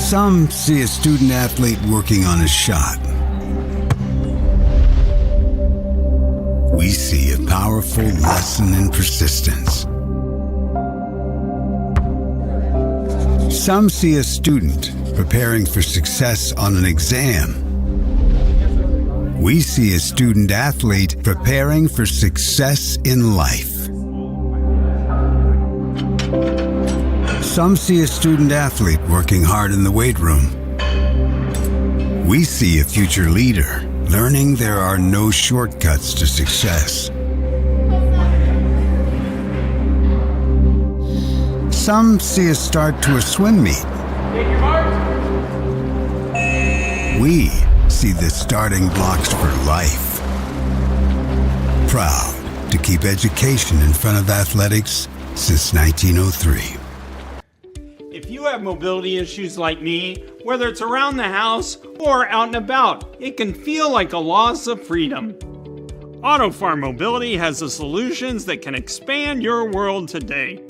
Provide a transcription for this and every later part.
Some see a student athlete working on a shot. We see a powerful lesson in persistence. Some see a student preparing for success on an exam. We see a student athlete preparing for success in life. Some see a student athlete working hard in the weight room. We see a future leader learning there are no shortcuts to success. Some see a start to a swim meet. We see the starting blocks for life. Proud to keep education in front of athletics since 1903. If you have mobility issues like me, whether it's around the house or out and about, it can feel like a loss of freedom. AutoFarm Mobility has the solutions that can expand your world today.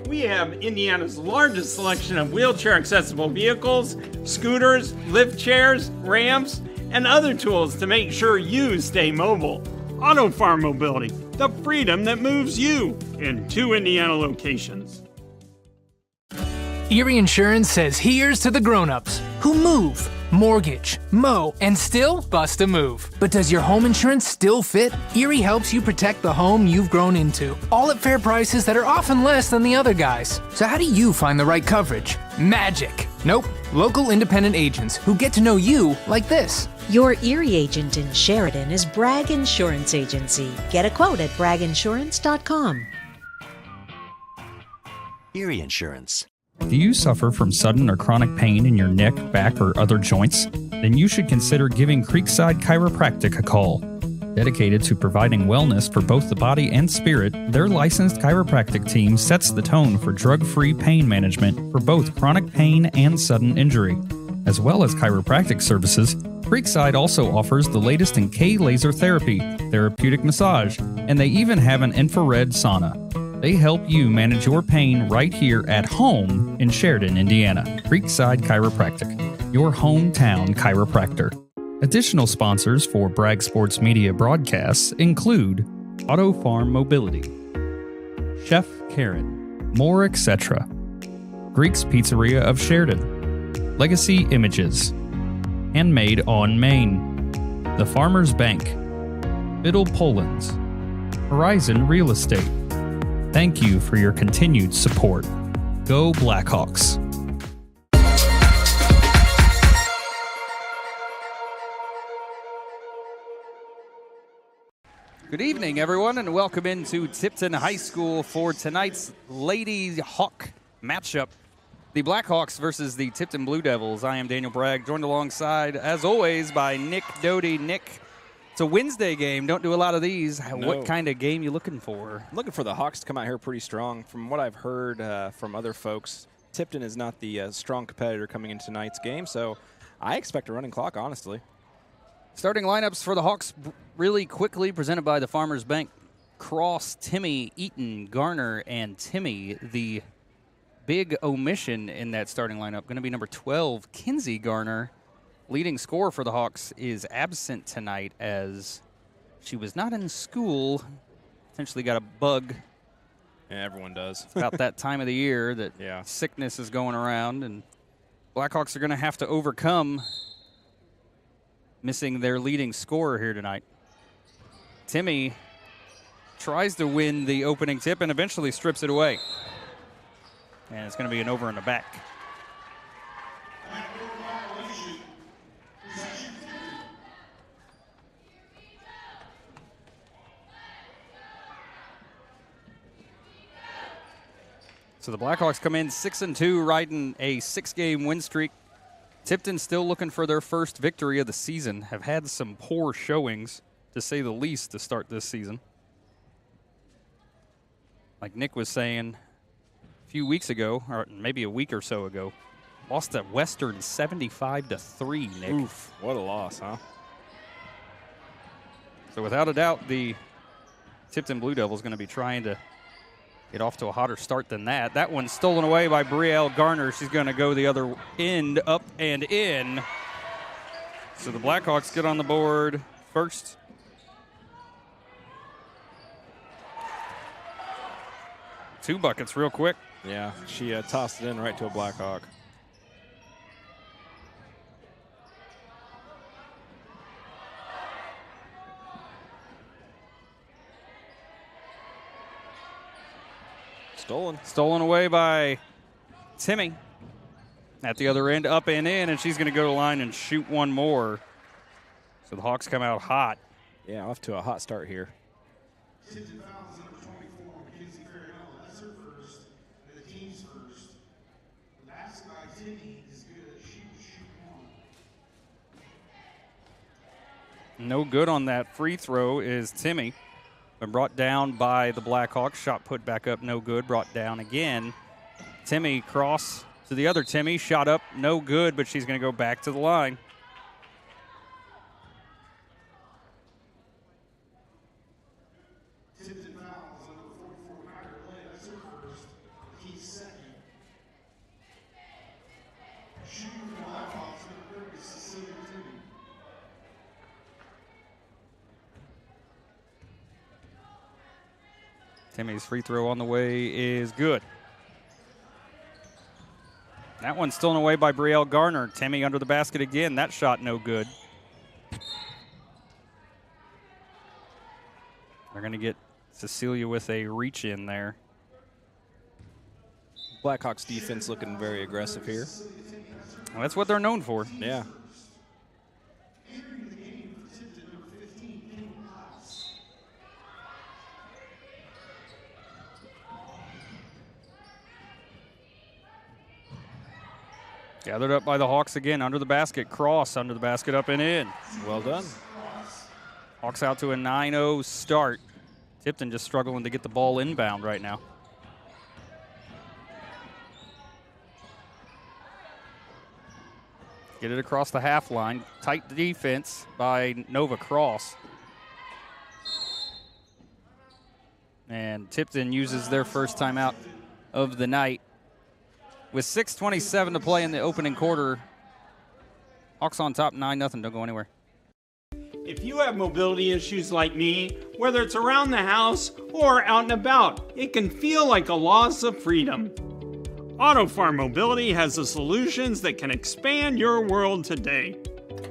We have Indiana's largest selection of wheelchair-accessible vehicles, scooters, lift chairs, ramps, and other tools to make sure you stay mobile. AutoFarm Mobility, the freedom that moves you, in 2 Indiana locations. Erie Insurance says here's to the grown-ups who move, mortgage, mow, and still bust a move. But does your home insurance still fit? Erie helps you protect the home you've grown into, all at fair prices that are often less than the other guys. So how do you find the right coverage? Magic. Nope. Local independent agents who get to know you like this. Your Erie agent in Sheridan is Bragg Insurance Agency. Get a quote at bragginsurance.com. Erie Insurance. Do you suffer from sudden or chronic pain in your neck, back, or other joints? Then you should consider giving Creekside Chiropractic a call. Dedicated to providing wellness for both the body and spirit, their licensed chiropractic team sets the tone for drug-free pain management for both chronic pain and sudden injury. As well as chiropractic services, Creekside also offers the latest in K-laser therapy, therapeutic massage, and they even have an infrared sauna. They help you manage your pain right here at home in Sheridan, Indiana. Creekside Chiropractic, your hometown chiropractor. Additional sponsors for Bragg Sports Media broadcasts include Auto Farm Mobility, Chef Karen, More Etc., Greek's Pizzeria of Sheridan, Legacy Images, Handmade on Maine, The Farmers Bank, Biddle Poland's, Horizon Real Estate. Thank you for your continued support. Go Blackhawks. Good evening, everyone, and welcome into Tipton High School for tonight's Lady Hawk matchup. The Blackhawks versus the Tipton Blue Devils. I am Daniel Bragg, joined alongside, as always, by Nick Doty. Nick, it's a Wednesday game. Don't do a lot of these. No. What kind of game you looking for? I'm looking for the Hawks to come out here pretty strong. From what I've heard from other folks, Tipton is not the strong competitor coming into tonight's game, so I expect a running clock, honestly. Starting lineups for the Hawks really quickly, presented by the Farmers Bank. Cross, Timmy, Eaton, Garner, and Timmy. The big omission in that starting lineup going to be number 12, Kinsey Garner. Leading scorer for the Hawks is absent tonight as she was not in school. Potentially got a bug. Yeah, everyone does. It's about that time of the year that sickness is going around, and Blackhawks are going to have to overcome missing their leading scorer here tonight. Timmy tries to win the opening tip and eventually strips it away. And it's going to be an over in the back. So the Blackhawks come in 6-2, riding a 6-game win streak. Tipton still looking for their first victory of the season. Have had some poor showings, to say the least, to start this season. Like Nick was saying a few weeks ago, or maybe a week or so ago, lost at Western 75-3, Nick. Oof, what a loss, huh? So without a doubt, the Tipton Blue Devils going to be trying to get off to a hotter start than that. That one's stolen away by Brielle Garner. She's going to go the other end, up and in. So the Blackhawks get on the board first. Two buckets real quick. Yeah, she tossed it in right to a Blackhawk. Stolen away by Timmy. At the other end, up and in, and she's going to go to the line and shoot one more. So the Hawks come out hot. Yeah, off to a hot start here. That's her first, and the team's first. The last guy, Timmy, is good. She will shoot one. No good on that free throw is Timmy. Been brought down by the Blackhawks. Shot put back up, no good. Brought down again. Timmy cross to the other Timmy. Shot up, no good, but she's going to go back to the line. Tipton fouls on the 44 Kyler play. That's her first. He's second. Shooting for the Blackhawks, number 30, Cecilia Timmy. Timmy's free throw on the way is good. That one's stolen away by Brielle Garner. Timmy under the basket again. That shot no good. They're going to get Cecilia with a reach in there. Blackhawks defense looking very aggressive here. Well, that's what they're known for. Yeah. Gathered up by the Hawks again, under the basket. Cross, under the basket, up and in. Well done. Hawks out to a 9-0 start. Tipton just struggling to get the ball inbound right now. Get it across the half line. Tight defense by Nova Cross. And Tipton uses their first timeout of the night. With 6:27 to play in the opening quarter, Hawks on top 9-0. Don't go anywhere. If you have mobility issues like me, whether it's around the house or out and about, it can feel like a loss of freedom. AutoFarm Mobility has the solutions that can expand your world today.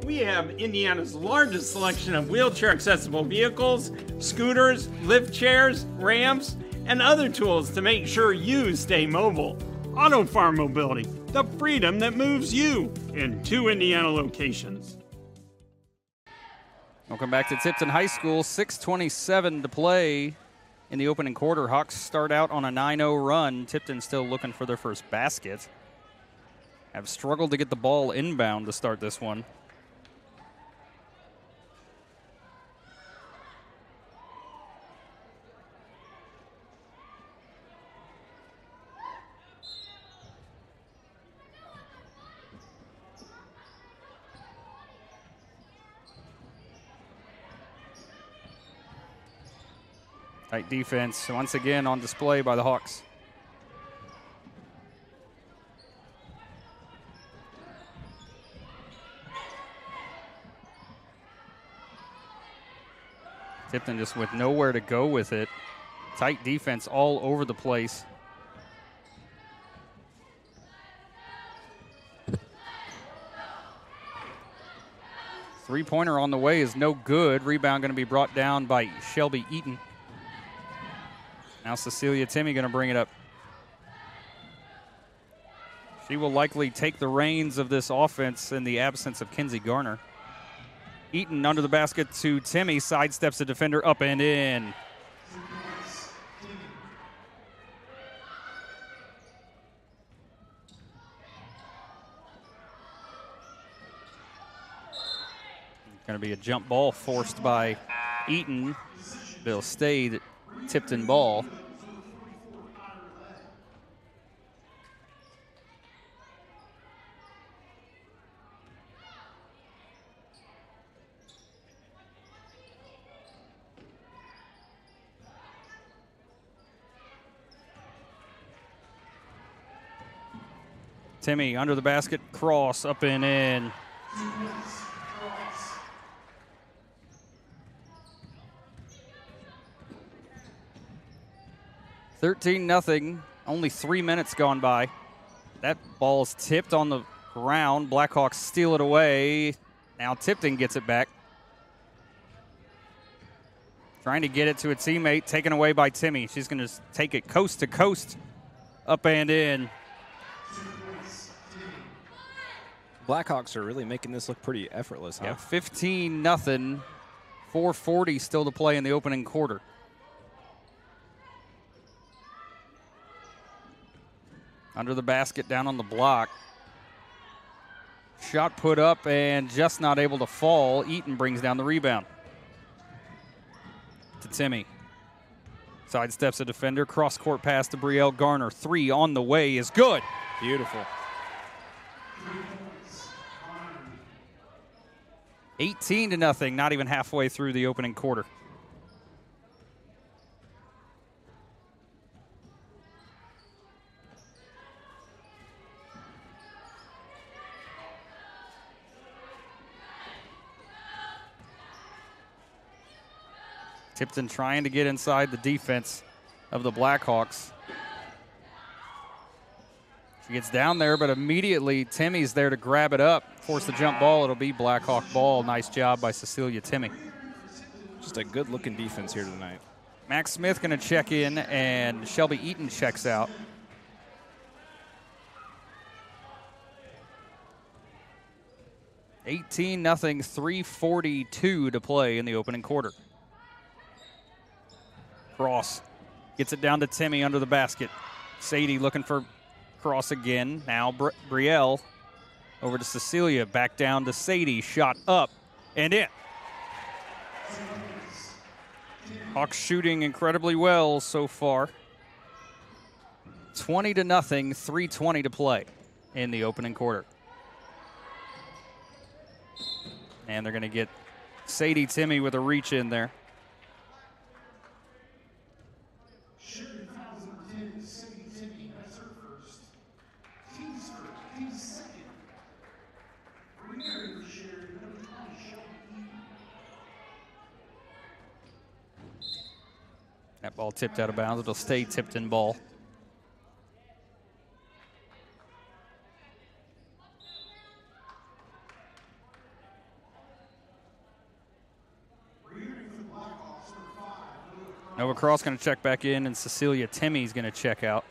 We have Indiana's largest selection of wheelchair-accessible vehicles, scooters, lift chairs, ramps, and other tools to make sure you stay mobile. AutoFarm Mobility, the freedom that moves you, in 2 Indiana locations. Welcome back to Tipton High School. 6:27 to play in the opening quarter. Hawks start out on a 9-0 run. Tipton still looking for their first basket. Have struggled to get the ball inbound to start this one. Tight defense once again on display by the Hawks. Tipton just with nowhere to go with it. Tight defense all over the place. Three-pointer on the way is no good. Rebound going to be brought down by Shelby Eaton. Now Cecilia Timmy going to bring it up. She will likely take the reins of this offense in the absence of Kinsey Garner. Eaton under the basket to Timmy, sidesteps the defender up and in. Going to be a jump ball forced by Eaton. It'll stay the Tipton ball. Timmy under the basket, cross, up and in. (13-0). Only 3 minutes gone by. That ball's tipped on the ground. Blackhawks steal it away. Now Tipton gets it back. Trying to get it to a teammate, taken away by Timmy. She's going to take it coast to coast, up and in. Blackhawks are really making this look pretty effortless, huh? Yeah, 15-0. 4:40 still to play in the opening quarter. Under the basket, down on the block. Shot put up and just not able to fall. Eaton brings down the rebound. To Timmy. Sidesteps a defender. Cross-court pass to Brielle Garner. Three on the way is good. Beautiful. 18-0, not even halfway through the opening quarter. Tipton trying to get inside the defense of the Blackhawks. She gets down there, but immediately Timmy's there to grab it up, force the jump ball. It'll be Blackhawk ball. Nice job by Cecilia Timmy. Just a good-looking defense here tonight. Max Smith going to check in, and Shelby Eaton checks out. (18-0), 3:42 to play in the opening quarter. Cross gets it down to Timmy under the basket. Sadie looking for cross again. Now Brielle over to Cecilia. Back down to Sadie. Shot up and in. Hawks shooting incredibly well so far. 20-0, 3:20 to play in the opening quarter. And they're going to get Sadie Timmy with a reach in there. Sheridan fouls number 10, Sadie Timmy. That's her first. Team's first. Team's second. Remarried for Sheridan, number 20, Shelby Eaton. That ball tipped out of bounds. It'll stay Tipton ball. Nova Cross going to check back in, and Cecilia Timmy's going to check out.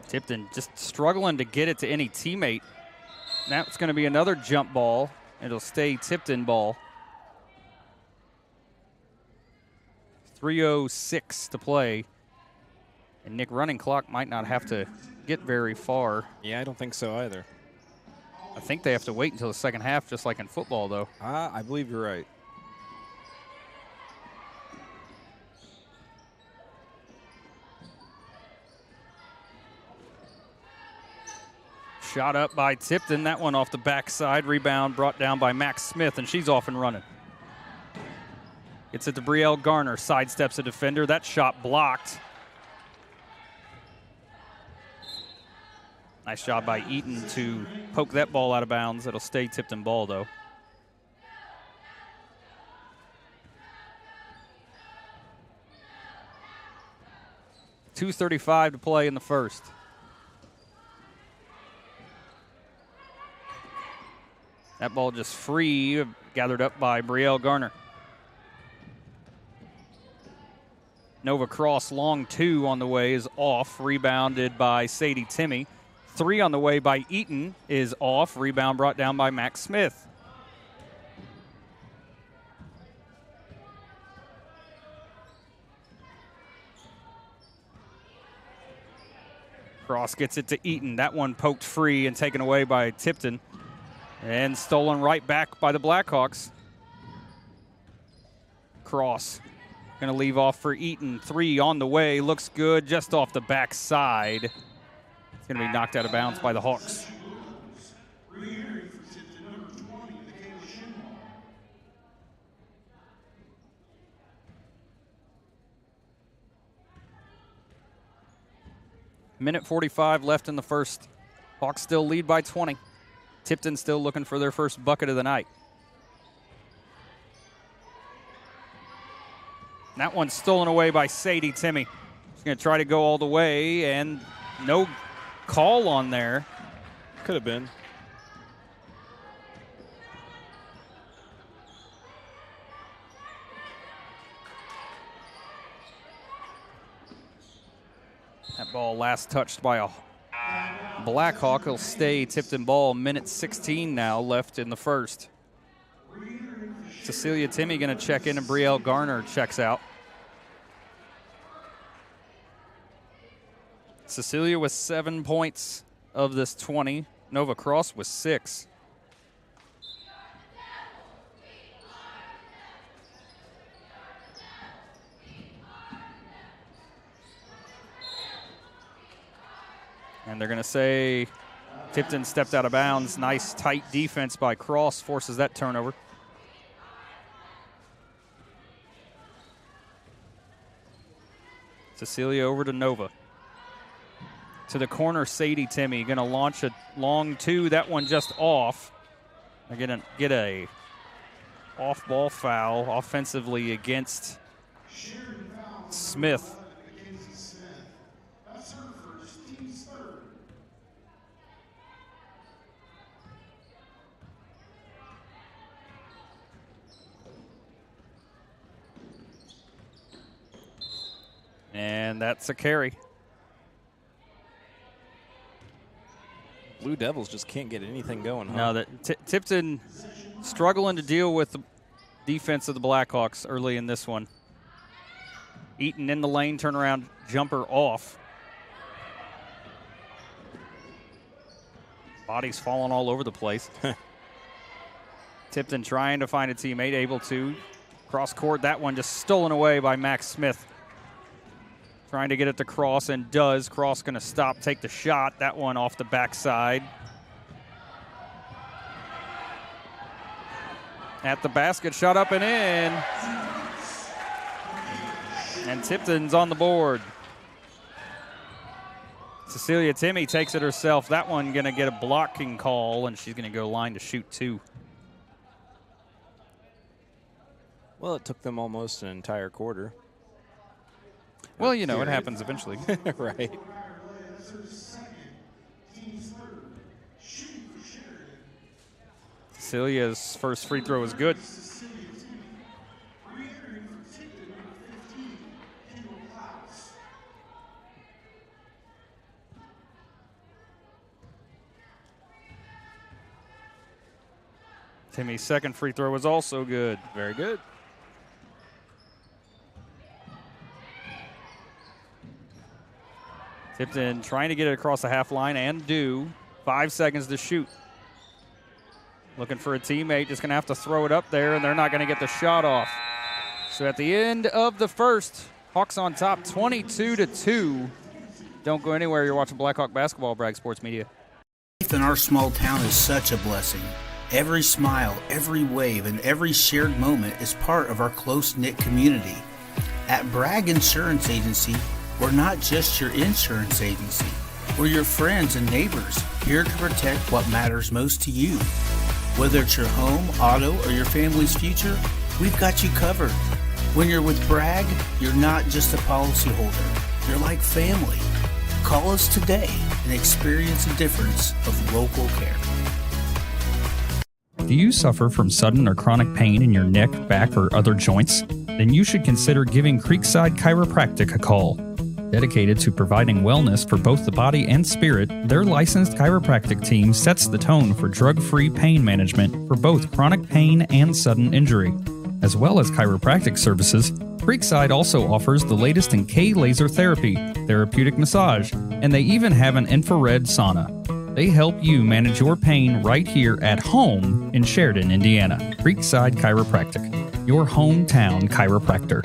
Tipton just struggling to get it to any teammate. That's going to be another jump ball. It'll stay Tipton ball. 3:06 to play. And Nick, running clock might not have to get very far. Yeah, I don't think so either. I think they have to wait until the second half, just like in football, though. I believe you're right. Shot up by Tipton. That one off the backside. Rebound brought down by Max Smith, and she's off and running. Gets it to Brielle Garner. Sidesteps a defender. That shot blocked. Nice job by Eaton to poke that ball out of bounds. It'll stay Tipton ball, though. .235 to play in the first. That ball just free, gathered up by Brielle Garner. Nova Cross long 2 on the way is off, rebounded by Sadie Timmy. 3 on the way by Eaton is off. Rebound brought down by Max Smith. Cross gets it to Eaton. That one poked free and taken away by Tipton. And stolen right back by the Blackhawks. Cross going to leave off for Eaton. 3 on the way. Looks good just off the backside. It's going to be knocked out of bounds by the Hawks. Minute 45 left in the first. Hawks still lead by 20. Tipton still looking for their first bucket of the night. That one's stolen away by Sadie Timmy. She's going to try to go all the way, and no call on there. Could have been. That ball last touched by a Blackhawk. Will stay Tipton ball. Minute 16 now left in the first. Cecilia Timmy going to check in, and Brielle Garner checks out. Cecilia with 7 points of this 20. Nova Cross with 6. And they're going to say Tipton stepped out of bounds. Nice tight defense by Cross, forces that turnover. Cecilia over to Nova. To the corner, Sadie Timmy going to launch a long 2. That one just off. They're going to get a off-ball foul offensively against Smith. And that's a carry. Blue Devils just can't get anything going, huh? No, that Tipton struggling to deal with the defense of the Blackhawks early in this one. Eaton in the lane, turnaround jumper off. Bodies falling all over the place. Tipton trying to find a teammate, able to. Cross court, that one just stolen away by Max Smith. Trying to get it to Cross, and does. Cross going to stop, take the shot. That one off the backside. At the basket, shot up and in. And Tipton's on the board. Cecilia Timmy takes it herself. That one going to get a blocking call, and she's going to go line to shoot 2. Well, it took them almost an entire quarter. Well, you know, it happens eventually. Right. Cecilia's first free throw is good. Timmy's second free throw was also good. Very good. Tipton trying to get it across the half line and do. 5 seconds to shoot. Looking for a teammate, just going to have to throw it up there, and they're not going to get the shot off. So at the end of the first, Hawks on top 22-2. Don't go anywhere. You're watching Blackhawk basketball, Bragg Sports Media. Life in our small town is such a blessing. Every smile, every wave, and every shared moment is part of our close-knit community. At Bragg Insurance Agency, we're not just your insurance agency. We're your friends and neighbors, here to protect what matters most to you. Whether it's your home, auto, or your family's future, we've got you covered. When you're with Bragg, you're not just a policyholder. You're like family. Call us today and experience the difference of local care. Do you suffer from sudden or chronic pain in your neck, back, or other joints? Then you should consider giving Creekside Chiropractic a call. Dedicated to providing wellness for both the body and spirit, their licensed chiropractic team sets the tone for drug-free pain management for both chronic pain and sudden injury. As well as chiropractic services, Creekside also offers the latest in K-laser therapy, therapeutic massage, and they even have an infrared sauna. They help you manage your pain right here at home in Sheridan, Indiana. Creekside Chiropractic, your hometown chiropractor.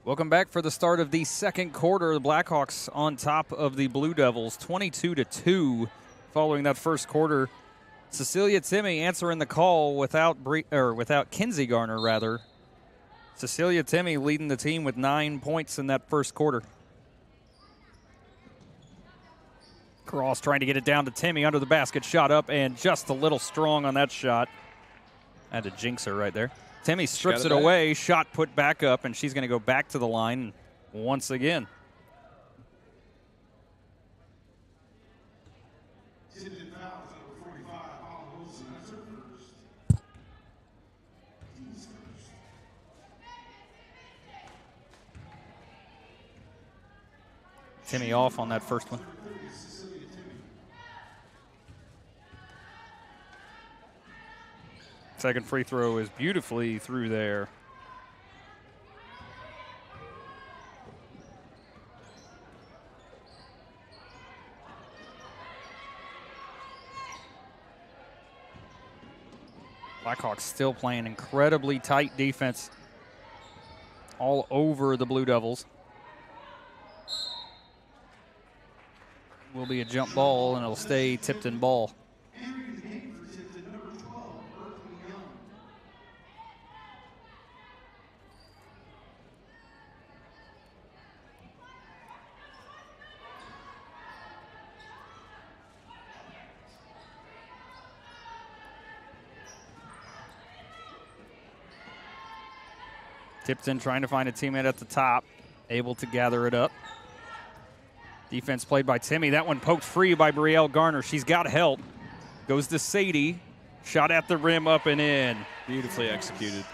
Welcome back for the start of the second quarter. The Blackhawks on top of the Blue Devils, 22-2 following that first quarter. Cecilia Timmy answering the call without Kinsey Garner, rather. Cecilia Timmy leading the team with 9 points in that first quarter. Cross trying to get it down to Timmy under the basket, shot up, and just a little strong on that shot. Had to jinx her right there. Timmy strips it away, shot put back up, and she's going to go back to the line once again. Timmy off on that first one. Second free throw is beautifully through there. Blackhawks still playing incredibly tight defense all over the Blue Devils. Will be a jump ball, and it'll stay Tipton ball. Tipton trying to find a teammate at the top, able to gather it up. Defense played by Timmy. That one poked free by Brielle Garner. She's got help. Goes to Sadie. Shot at the rim, up and in. Beautifully executed.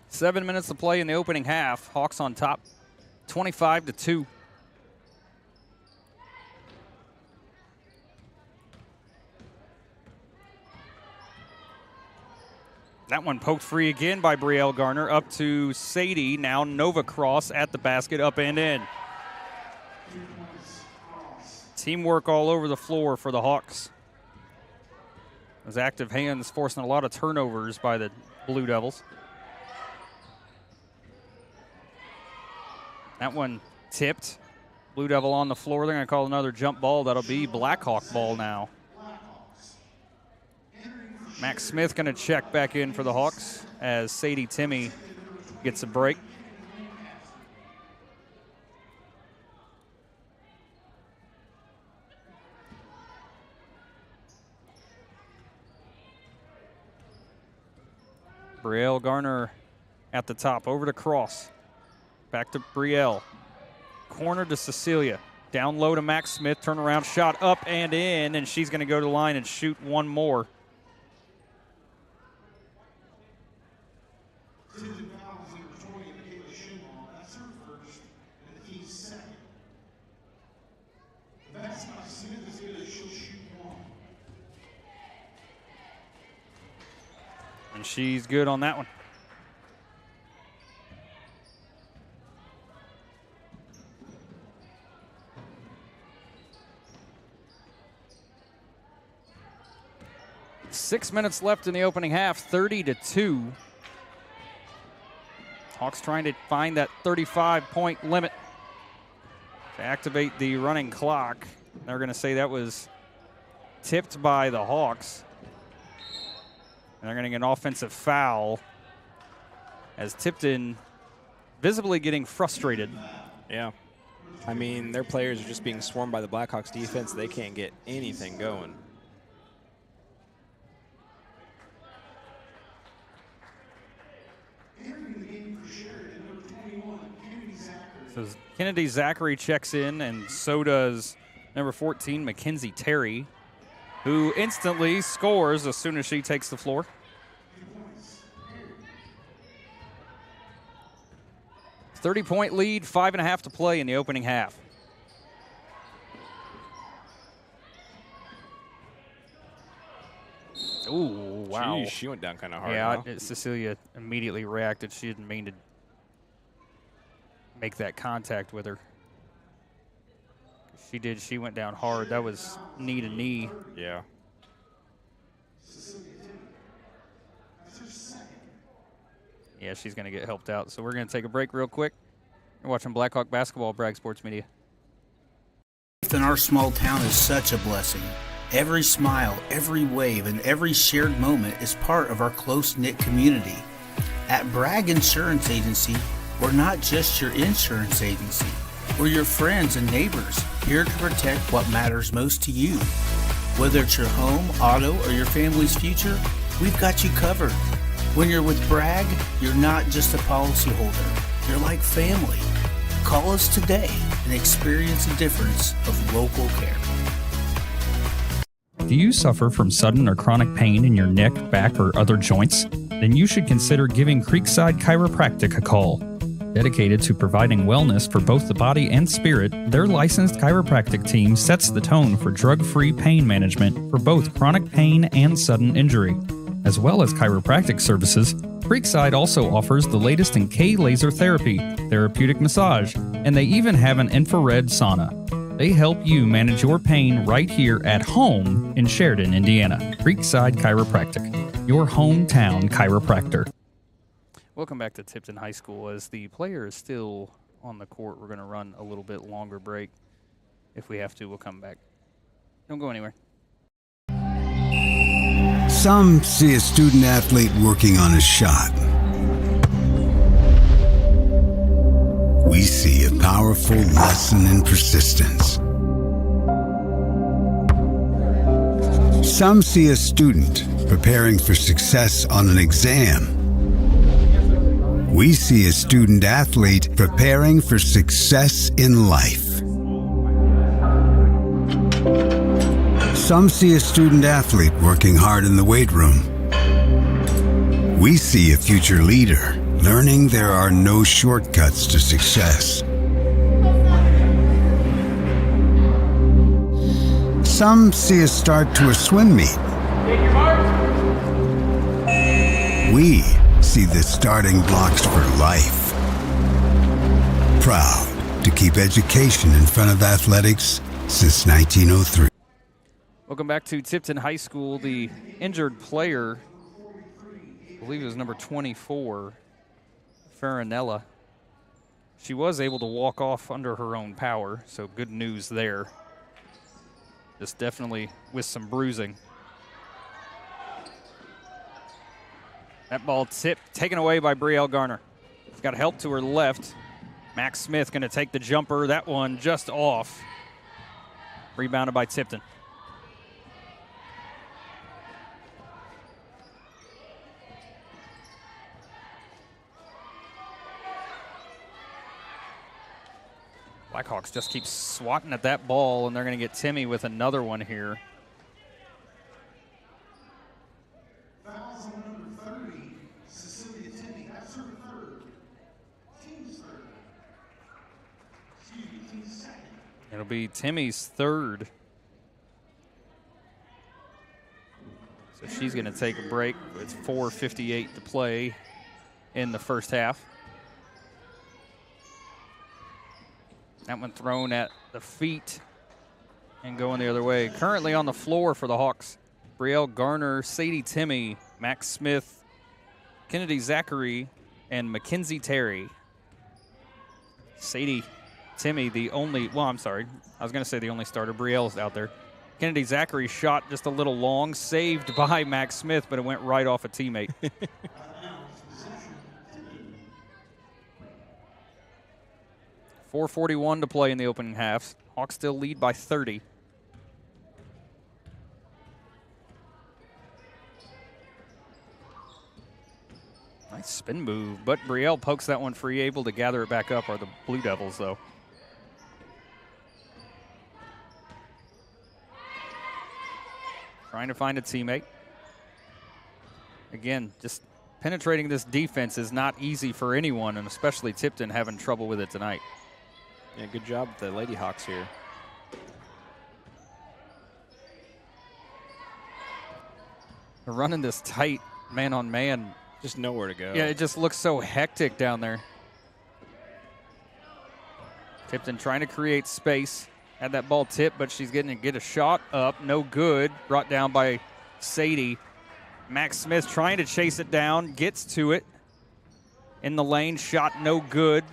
Seven minutes to play in the opening half. Hawks on top, 25-2. That one poked free again by Brielle Garner. Up to Sadie. Now Nova Cross at the basket, up and in. Teamwork all over the floor for the Hawks. Those active hands forcing a lot of turnovers by the Blue Devils. That one tipped. Blue Devil on the floor. They're going to call another jump ball. That'll be Blackhawk ball now. Max Smith going to check back in for the Hawks as Sadie Timmy gets a break. Brielle Garner at the top. Over to Cross. Back to Brielle. Corner to Cecilia. Down low to Max Smith. Turnaround shot up and in, and she's going to go to the line and shoot one more. And she's good on that one. Six minutes left in the opening half, 30-2. Hawks trying to find that 35-point limit to activate the running clock. They're going to say that was tipped by the Hawks. And they're going to get an offensive foul as Tipton visibly getting frustrated. Yeah. I mean, their players are just being swarmed by the Blackhawks defense. They can't get anything going. So Kennedy Zachary checks in, and so does number 14, Mackenzie Terry, who instantly scores as soon as she takes the floor. .30 lead, 5.5 to play in the opening half. Ooh, wow. Jeez, she went down kind of hard. Yeah, huh? Cecilia immediately reacted. She didn't mean to make that contact with her. She did. She went down hard. That was knee to knee. Yeah. Yeah, she's going to get helped out. So we're going to take a break real quick. You're watching Blackhawk basketball, Bragg Sports Media. Life in our small town is such a blessing. Every smile, every wave, and every shared moment is part of our close-knit community. At Bragg Insurance Agency, we're not just your insurance agency. We're your friends and neighbors, here to protect what matters most to you. Whether it's your home, auto, or your family's future, we've got you covered. When you're with Bragg, you're not just a policyholder. You're like family. Call us today and experience the difference of local care. Do you suffer from sudden or chronic pain in your neck, back, or other joints? Then you should consider giving Creekside Chiropractic a call. Dedicated to providing wellness for both the body and spirit, their licensed chiropractic team sets the tone for drug-free pain management for both chronic pain and sudden injury. As well as chiropractic services, Creekside also offers the latest in K-laser therapy, therapeutic massage, and they even have an infrared sauna. They help you manage your pain right here at home in Sheridan, Indiana. Creekside Chiropractic, your hometown chiropractor. Welcome back to Tipton High School. As the player is still on the court, we're going to run a little bit longer break. If we have to, we'll come back. Don't go anywhere. Some see a student athlete working on a shot. We see a powerful lesson in persistence. Some see a student preparing for success on an exam. We see a student athlete preparing for success in life. Some see a student athlete working hard in the weight room. We see a future leader learning there are no shortcuts to success. Some see a start to a swim meet. We see the starting blocks for life. Proud to keep education in front of athletics since 1903. Welcome back to Tipton High School. The injured player, I believe it was number 24, Farinella. She was able to walk off under her own power, so good news there. Just definitely with some bruising. That ball tipped, taken away by Brielle Garner. Got help to her left. Max Smith going to take the jumper. That one just off. Rebounded by Tipton. Blackhawks just keep swatting at that ball, and they're going to get Timmy with another one here. Fouls on number 30, Cecilia Timmy. That's her third. Team's third. Excuse me, team's second. It'll be Timmy's third. So she's going to take a break with 4:58 to play in the first half. That one thrown at the feet and going the other way. Currently on the floor for the Hawks, Brielle Garner, Sadie Timmy, Max Smith, Kennedy Zachary, and Mackenzie Terry. Sadie Timmy, the only, well, I'm sorry. I was going to say the only starter. Brielle's out there. Kennedy Zachary shot just a little long, saved by Max Smith, but it went right off a teammate. 4:41 to play in the opening half. Hawks still lead by 30. Nice spin move, but Brielle pokes that one free. Able to gather it back up are the Blue Devils, though. Trying to find a teammate. Again, just penetrating this defense is not easy for anyone, and especially Tipton having trouble with it tonight. Yeah, good job with the Lady Hawks here. They're running this tight man-on-man. Just nowhere to go. Yeah, it just looks so hectic down there. Tipton trying to create space. Had that ball tipped, but she's getting to get a shot up. No good. Brought down by Sadie. Max Smith trying to chase it down. Gets to it. In the lane. Shot no good.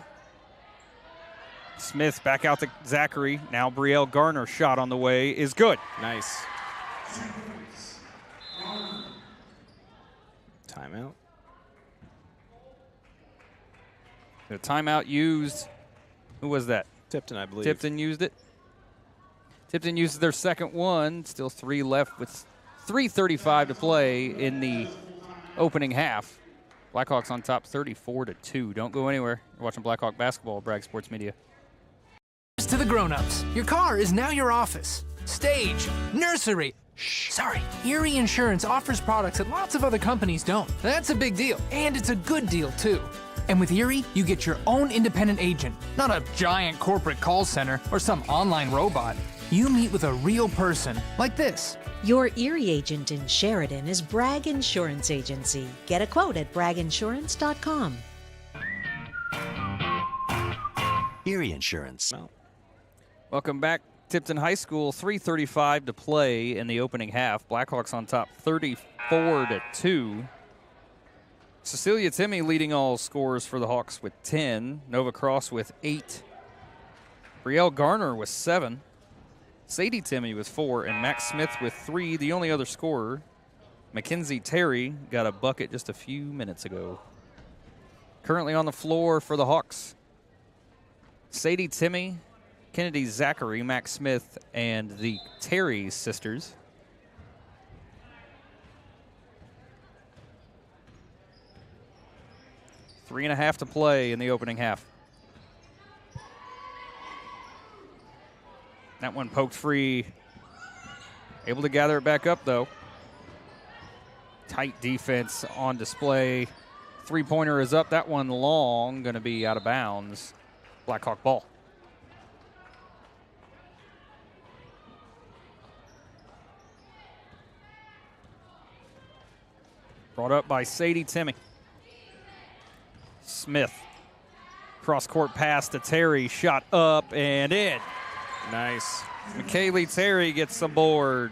Smith back out to Zachary. Now Brielle Garner shot on the way is good. Nice. Timeout. The timeout used. Who was that? Tipton, I believe. Tipton used it. Tipton uses their second one. Still 3 left with 3:35 to play in the opening half. Blackhawks on top 34-2. Don't go anywhere. You're watching Blackhawk basketball, Bragg Sports Media. To the grown-ups, your car is now your office, stage, nursery. Shh, sorry. Erie Insurance offers products that lots of other companies don't. That's a big deal, and it's a good deal too. And with Erie, you get your own independent agent, not a giant corporate call center or some online robot. You meet with a real person, like this. Your Erie agent in Sheridan is Bragg Insurance Agency. Get a quote at bragginsurance.com. Erie Insurance. Welcome back. Tipton High School, 3:35 to play in the opening half. Blackhawks on top 34-2. Cecilia Timmy leading all scorers for the Hawks with 10. Nova Cross with 8. Brielle Garner with 7. Sadie Timmy with 4. And Max Smith with 3. The only other scorer, Mackenzie Terry, got a bucket just a few minutes ago. Currently on the floor for the Hawks, Sadie Timmy, Kennedy Zachary, Max Smith, and the Terry sisters. Three and a half to play in the opening half. That one poked free. Able to gather it back up, though. Tight defense on display. Three-pointer is up. That one long, going to be out of bounds. Blackhawk ball. Brought up by Sadie Timmy. Smith. Cross-court pass to Terry. Shot up and in. Nice. McKaylee Terry gets aboard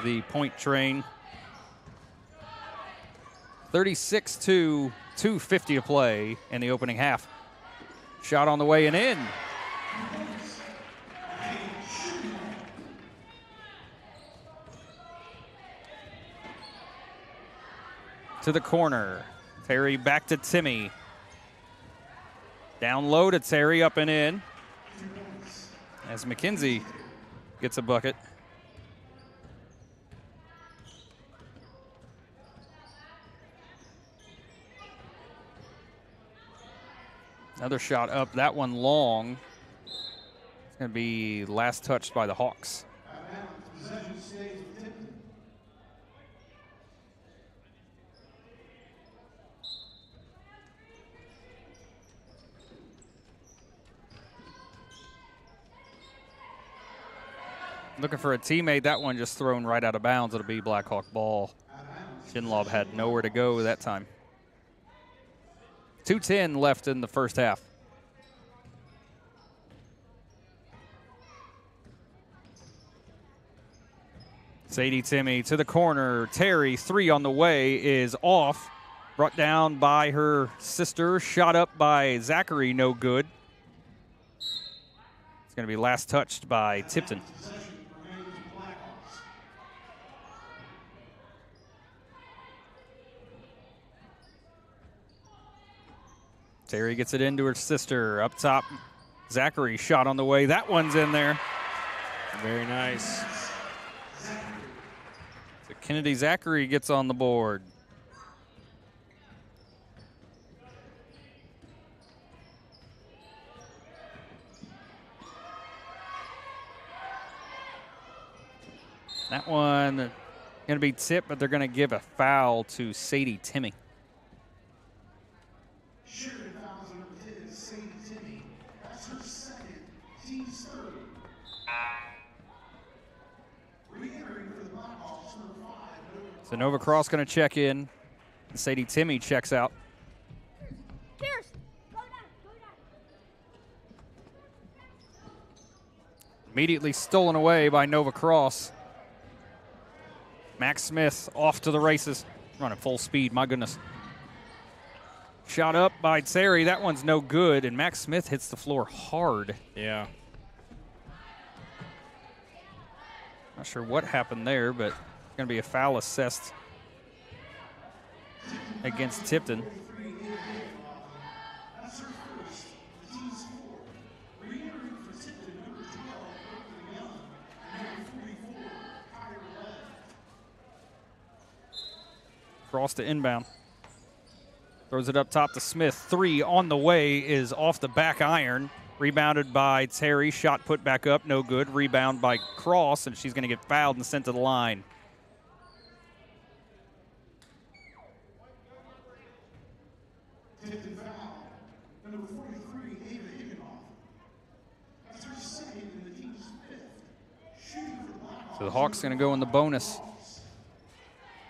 the point train. 36-2, 2:50 to play in the opening half. Shot on the way and in. To the corner. Terry back to Timmy. Down low to Terry, up and in. As Mackenzie gets a bucket. Another shot up, that one long. It's going to be last touched by the Hawks. Possession stays with Tipton. Looking for a teammate. That one just thrown right out of bounds. It'll be Blackhawk ball. Shinlob had nowhere to go that time. 2:10 left in the first half. Sadie Timmy to the corner. Terry, 3 on the way, is off. Brought down by her sister. Shot up by Zachary, no good. It's going to be last touched by Tipton. Terry gets it into her sister. Up top, Zachary, shot on the way. That one's in there. Very nice. So Kennedy Zachary gets on the board. That one going to be tipped, but they're going to give a foul to Sadie Timmy. Sheridan fouls on number 10, Sadie Timmy. That's her second, team's third. Re-entering for the Blackhawks, number 5. So Nova Cross going to check in. Sadie Timmy checks out. Cheers. Go down. Immediately stolen away by Nova Cross. Max Smith off to the races. Running full speed, my goodness. Shot up by Terry. That one's no good, and Max Smith hits the floor hard. Yeah. Not sure what happened there, but it's going to be a foul assessed against Tipton. That's her first, the team's 4. Re-entering for Tipton, number 12, Brooklyn Young, and number 44, Kyra Love. Cross to inbound. Throws it up top to Smith. 3 on the way is off the back iron. Rebounded by Terry. Shot put back up. No good. Rebound by Cross, and she's going to get fouled and sent to the line. Tipton foul. Number 43, Ava Higginbotham. That's her second and the team's 5th. Shooting for the Blackhawks. So the Hawks going to go in the bonus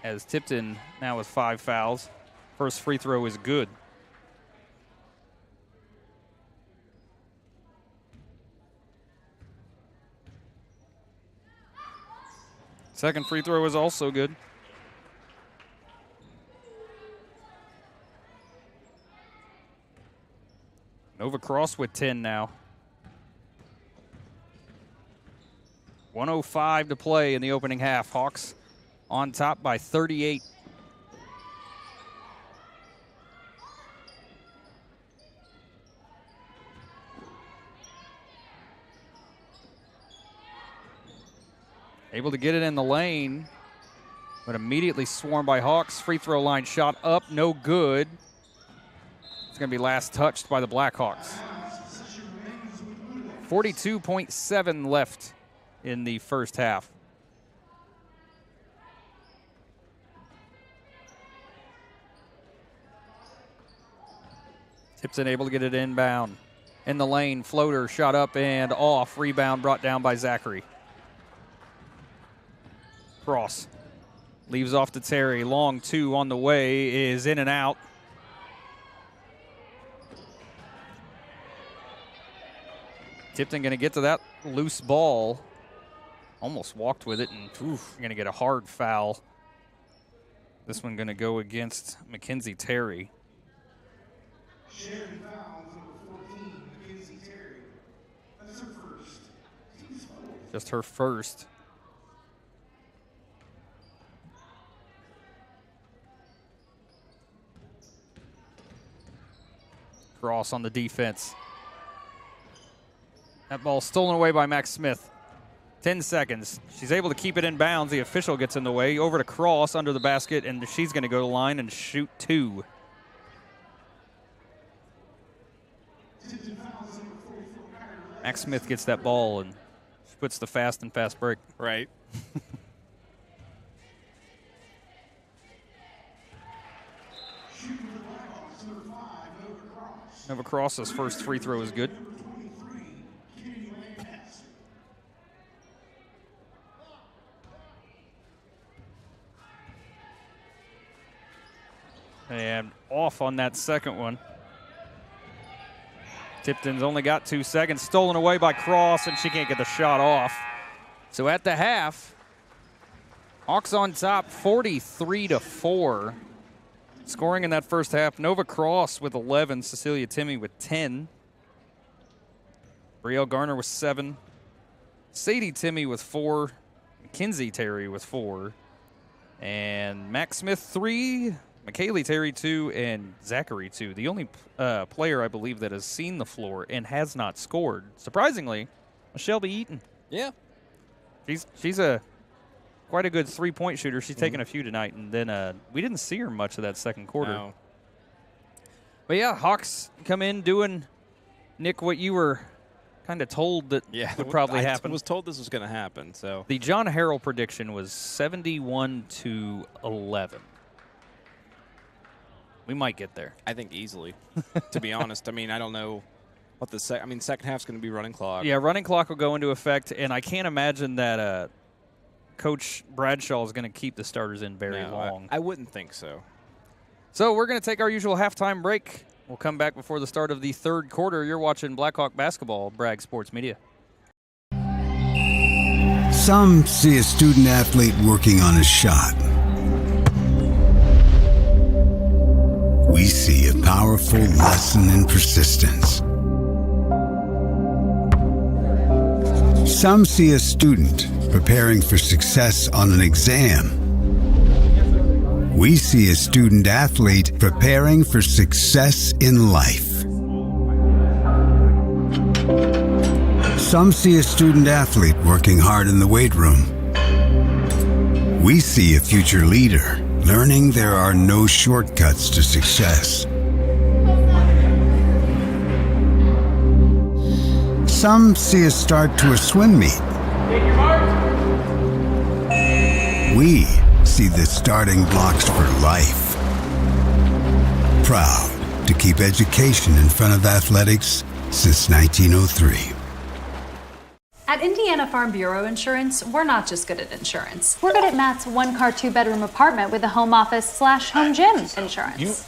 as Tipton now with 5 fouls. First free throw is good. Second free throw is also good. Nova Cross with 10 now. 1:05 to play in the opening half. Hawks on top by 38. Able to get it in the lane, but immediately swarmed by Hawks. Free throw line shot up, no good. It's going to be last touched by the Blackhawks. 42.7 left in the first half. Tipton able to get it inbound. In the lane, floater, shot up and off. Rebound brought down by Zachary. Cross leaves off to Terry. Long 2 on the way is in and out. Tipton going to get to that loose ball. Almost walked with it, and going to get a hard foul. This one going to go against Mackenzie Terry. Sheridan fouls number 14, Mackenzie Terry. That's her first. Team's 4th. Just her first. Cross on the defense. That ball stolen away by Max Smith. 10 seconds. She's able to keep it in bounds. The official gets in the way. Over to Cross under the basket, and she's going to go to the line and shoot 2. Tipton fouls number 44, Kyra Max Smith gets that ball and puts the fast and fast break. Right. Nova Cross's first free throw is good. And off on that second one. Tipton's only got 2 seconds. Stolen away by Cross, and she can't get the shot off. So at the half, Hawks on top 43-4. Scoring in that first half, Nova Cross with 11, Cecilia Timmy with 10. Brielle Garner with 7. Sadie Timmy with 4. Mackenzie Terry with 4. And Max Smith 3. McKaylee Terry 2 and Zachary 2. The only player, I believe, that has seen the floor and has not scored. Surprisingly, Shelby Eaton. Yeah. She's quite a good three-point shooter. She's taken a few tonight, and then we didn't see her much of that second quarter. No. But, yeah, Hawks come in doing, Nick, what you were kind of told that would probably happen. I was told this was going to happen. So the John Harrell prediction was 71-11. We might get there. I think easily, to be honest. I mean, I don't know what the second half's going to be running clock. Yeah, running clock will go into effect, and I can't imagine that Coach Bradshaw is going to keep the starters in very long. I wouldn't think so. So we're going to take our usual halftime break. We'll come back before the start of the third quarter. You're watching Blackhawk basketball, Bragg Sports Media. Some see a student athlete working on a shot. We see a powerful lesson in persistence. Some see a student preparing for success on an exam. We see a student athlete preparing for success in life. Some see a student athlete working hard in the weight room. We see a future leader learning there are no shortcuts to success. Some see a start to a swim meet. We see the starting blocks for life. Proud to keep education in front of athletics since 1903. At Indiana Farm Bureau Insurance, we're not just good at insurance. We're good at Matt's one-car, two-bedroom apartment with a home office/home gym insurance.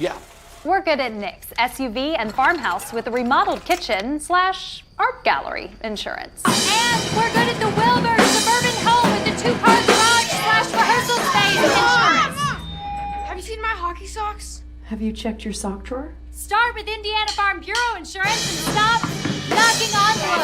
We're good at Nick's SUV and farmhouse with a remodeled kitchen/art gallery insurance. And we're good at the Wilbur suburban home with the two-car garage/rehearsal space insurance. Have you seen my hockey socks? Have you checked your sock drawer? Start with Indiana Farm Bureau Insurance and stop knocking on wood.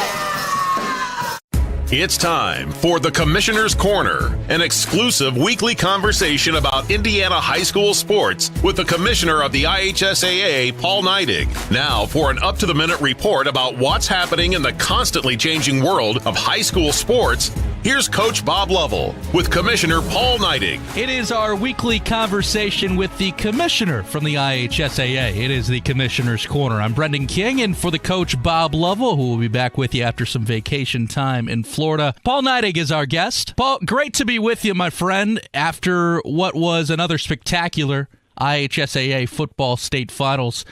It's time for the Commissioner's Corner, an exclusive weekly conversation about Indiana high school sports with the Commissioner of the IHSAA, Paul Neidig. Now for an up-to-the-minute report about what's happening in the constantly changing world of high school sports, here's Coach Bob Lovell with Commissioner Paul Neidig. It is our weekly conversation with the Commissioner from the IHSAA. It is the Commissioner's Corner. I'm Brendan King, and for the Coach Bob Lovell, who will be back with you after some vacation time in Florida, Paul Neidig is our guest. Paul, great to be with you, my friend, after what was another spectacular IHSAA football state finals.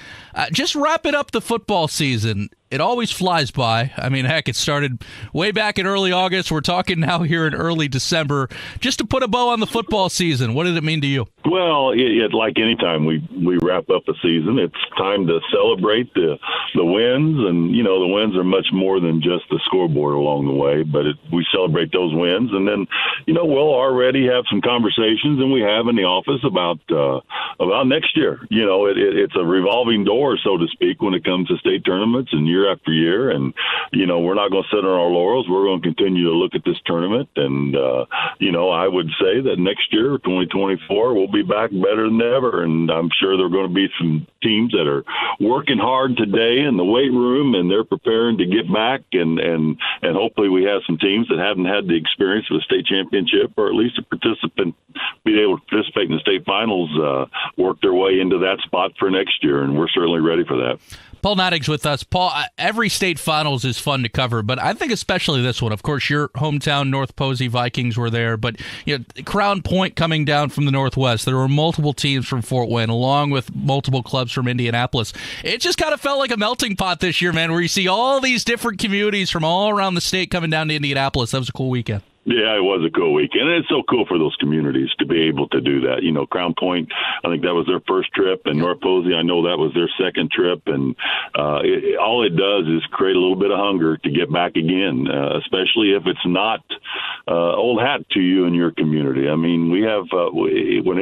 Just wrapping up the football season. It always flies by. I mean, heck, it started way back in early August. We're talking now here in early December. Just to put a bow on the football season, what did it mean to you? Well, like any time we wrap up a season, it's time to celebrate the wins. And, you know, the wins are much more than just the scoreboard along the way. But we celebrate those wins. And then, you know, we'll already have some conversations, and we have in the office about next year. You know, it's a revolving door, so to speak, when it comes to state tournaments and year after year. And, you know, we're not going to sit on our laurels. We're going to continue to look at this tournament. And, you know, I would say that next year, 2024, we'll we'll be back better than ever. And I'm sure there are going to be some teams that are working hard today in the weight room, and they're preparing to get back. And hopefully we have some teams that haven't had the experience of a state championship, or at least a participant, be able to participate in the state finals, work their way into that spot for next year. And we're certainly ready for that. Paul Neidig's with us. Paul, every state finals is fun to cover, but I think especially this one. Of course, your hometown North Posey Vikings were there, but Crown Point coming down from the Northwest. There were multiple teams from Fort Wayne, along with multiple clubs from Indianapolis. It just kind of felt like a melting pot this year, man, where you see all these different communities from all around the state coming down to Indianapolis. That was a cool weekend. Yeah, it was a cool weekend. And it's so cool for those communities to be able to do that. Crown Point, I think that was their first trip, and North Posey, I know that was their second trip. And all it does is create a little bit of hunger to get back again, especially if it's not old hat to you in your community. I mean, we have when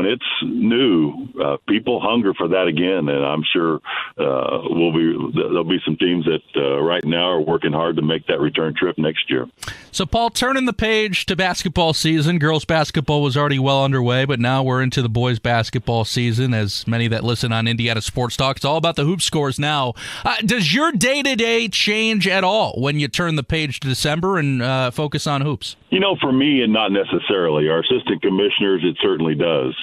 it's new, people hunger for that again, and I'm sure there'll be some teams that right now are working hard to make that return trip next year. So, Paul, turning the page to basketball season. Girls basketball was already well underway, but now we're into the boys basketball season. As many that listen on Indiana Sports Talk, it's all about the hoop scores now. Does your day-to-day change at all when you turn the page to December and focus on hoops? For me, and not necessarily. Our assistant commissioners, it certainly does.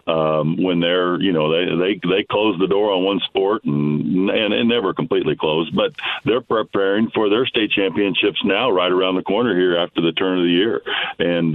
When they're, they close the door on one sport and never completely close, but they're preparing for their state championships now, right around the corner here after the turn of the year. And,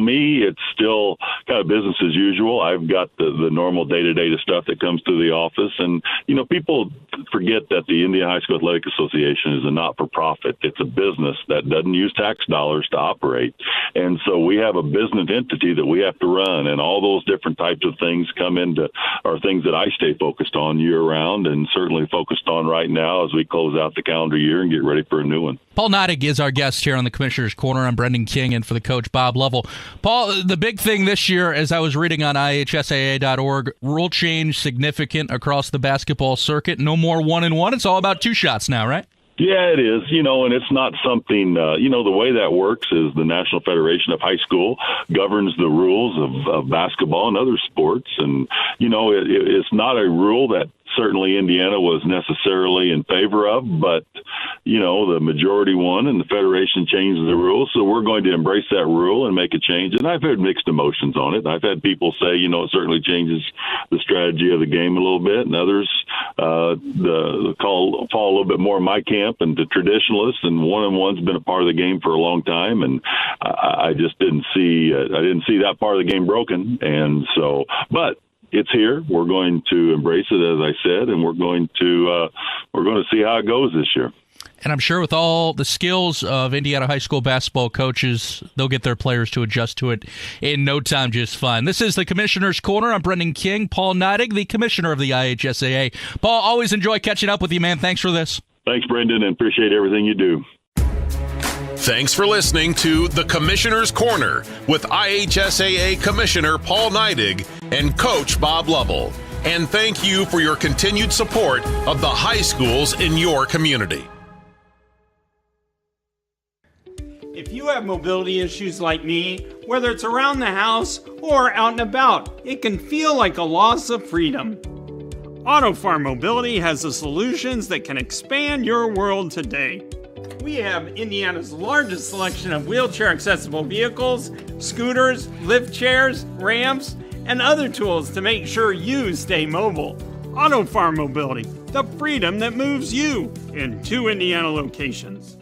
me, it's still kind of business as usual. I've got the normal day-to-day stuff that comes through the office. And, people forget that the Indiana High School Athletic Association is a not-for-profit. It's a business that doesn't use tax dollars to operate. And so we have a business entity that we have to run, and all those different types of things come into are things that I stay focused on year-round, and certainly focused on right now as we close out the calendar year and get ready for a new one. Paul Neidig is our guest here on the Commissioner's Corner. I'm Brendan King, and for the coach, Bob Lovell. Paul, the big thing this year, as I was reading on IHSAA.org, rule change significant across the basketball circuit. No more 1-and-1. It's all about 2 shots now, right? Yeah, it is, and it's not something, the way that works is the National Federation of High School governs the rules of basketball and other sports. And, it's not a rule that certainly Indiana was necessarily in favor of, but, the majority won and the Federation changed the rules. So we're going to embrace that rule and make a change. And I've had mixed emotions on it. I've had people say, it certainly changes the strategy of the game a little bit, and others fall a little bit more in my camp and the traditionalists, and 1-and-1's been a part of the game for a long time. And I just didn't see that part of the game broken. And so, but it's here. We're going to embrace it, as I said, and we're going to see how it goes this year. And I'm sure with all the skills of Indiana high school basketball coaches, they'll get their players to adjust to it in no time just fine. This is the Commissioner's Corner. I'm Brendan King. Paul Neidig, the commissioner of the IHSAA. Paul, always enjoy catching up with you, man. Thanks for this. Thanks, Brendan, and appreciate everything you do. Thanks for listening to The Commissioner's Corner with IHSAA Commissioner Paul Neidig and Coach Bob Lovell. And thank you for your continued support of the high schools in your community. If you have mobility issues like me, whether it's around the house or out and about, it can feel like a loss of freedom. AutoFarm Mobility has the solutions that can expand your world today. We have Indiana's largest selection of wheelchair-accessible vehicles, scooters, lift chairs, ramps, and other tools to make sure you stay mobile. AutoFarm Mobility, the freedom that moves you, in 2 Indiana locations.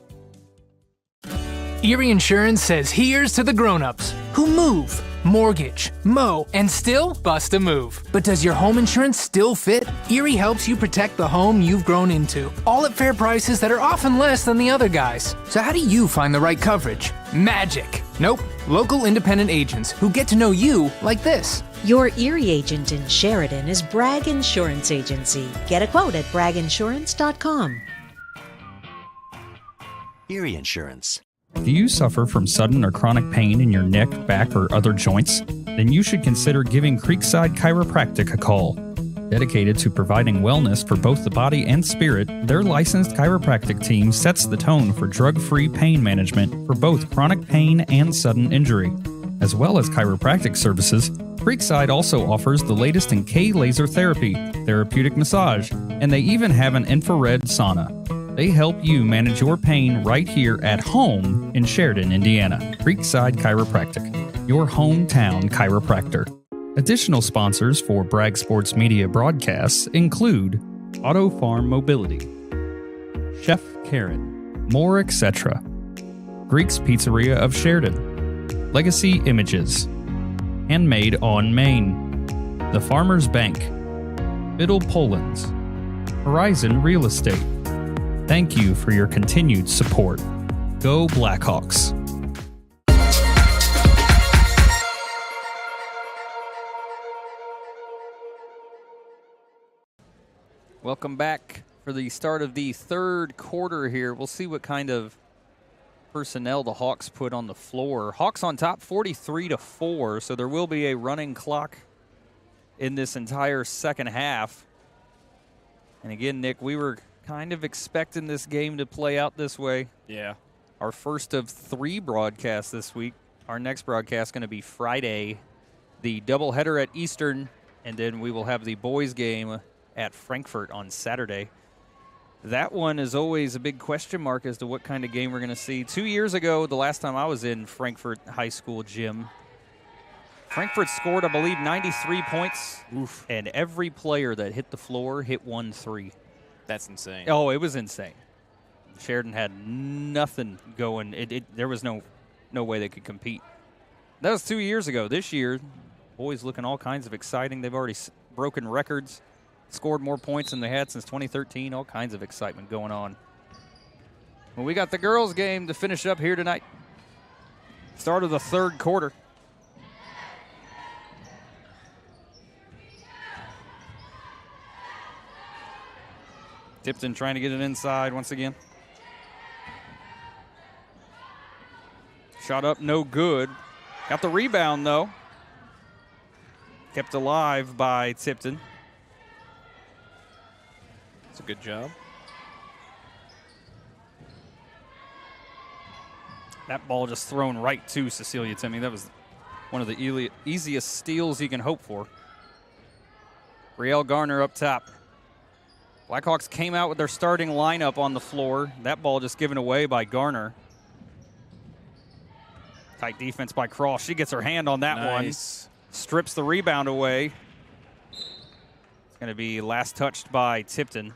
Erie Insurance says here's to the grown-ups who move, mortgage, mow, and still bust a move. But does your home insurance still fit? Erie helps you protect the home you've grown into, all at fair prices that are often less than the other guys. So how do you find the right coverage? Magic. Nope. Local independent agents who get to know you like this. Your Erie agent in Sheridan is Bragg Insurance Agency. Get a quote at bragginsurance.com. Erie Insurance. Do you suffer from sudden or chronic pain in your neck, back, or other joints? Then you should consider giving Creekside Chiropractic a call. Dedicated to providing wellness for both the body and spirit, their licensed chiropractic team sets the tone for drug-free pain management for both chronic pain and sudden injury. As well as chiropractic services, Creekside also offers the latest in K-laser therapy, therapeutic massage, and they even have an infrared sauna. They help you manage your pain right here at home in Sheridan, Indiana. Creekside Chiropractic, your hometown chiropractor. Additional sponsors for Bragg Sports Media broadcasts include Auto Farm Mobility, Chef Karen, more etc. Greek's Pizzeria of Sheridan, Legacy Images, Handmade on Maine, The Farmers Bank, Biddle Poland's, Horizon Real Estate. Thank you for your continued support. Go Blackhawks. Welcome back for the start of the third quarter here. We'll see what kind of personnel the Hawks put on the floor. Hawks on top 43-4, so there will be a running clock in this entire second half. And again, Nick, we were kind of expecting this game to play out this way. Yeah. Our first of 3 broadcasts this week. Our next broadcast going to be Friday, the doubleheader at Eastern, and then we will have the boys game at Frankfort on Saturday. That one is always a big question mark as to what kind of game we're going to see. 2 years ago, the last time I was in Frankfort High School gym, Frankfort scored, I believe, 93 points. Oof. And every player that hit the floor hit 1 3. That's insane. Oh, it was insane. Sheridan had nothing going. There was no way they could compete. That was 2 years ago. This year, boys looking all kinds of exciting. They've already broken records, scored more points than they had since 2013. All kinds of excitement going on. Well, we got the girls' game to finish up here tonight. Start of the third quarter. Tipton trying to get it inside once again. Shot up, no good. Got the rebound, though. Kept alive by Tipton. That's a good job. That ball just thrown right to Cecilia Timmy. That was one of the easiest steals you can hope for. Brielle Garner up top. Blackhawks came out with their starting lineup on the floor. That ball just given away by Garner. Tight defense by Cross. She gets her hand on that one. Strips the rebound away. It's going to be last touched by Tipton.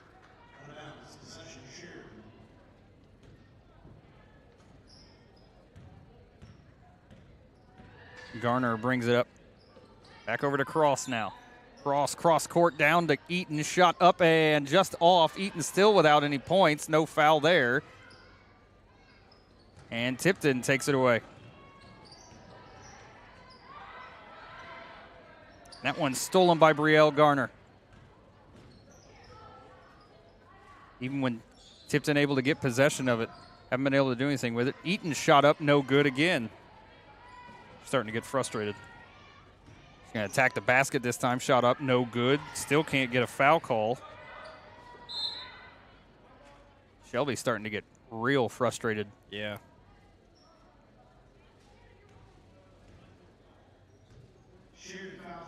Garner brings it up. Back over to Cross now. Cross court down to Eaton. Shot up and just off. Eaton still without any points. No foul there. And Tipton takes it away. That one's stolen by Brielle Garner. Even when Tipton able to get possession of it, haven't been able to do anything with it. Eaton shot up, no good again. Starting to get frustrated. He's going to attack the basket this time. Shot up, no good. Still can't get a foul call. Shelby's starting to get real frustrated. Yeah.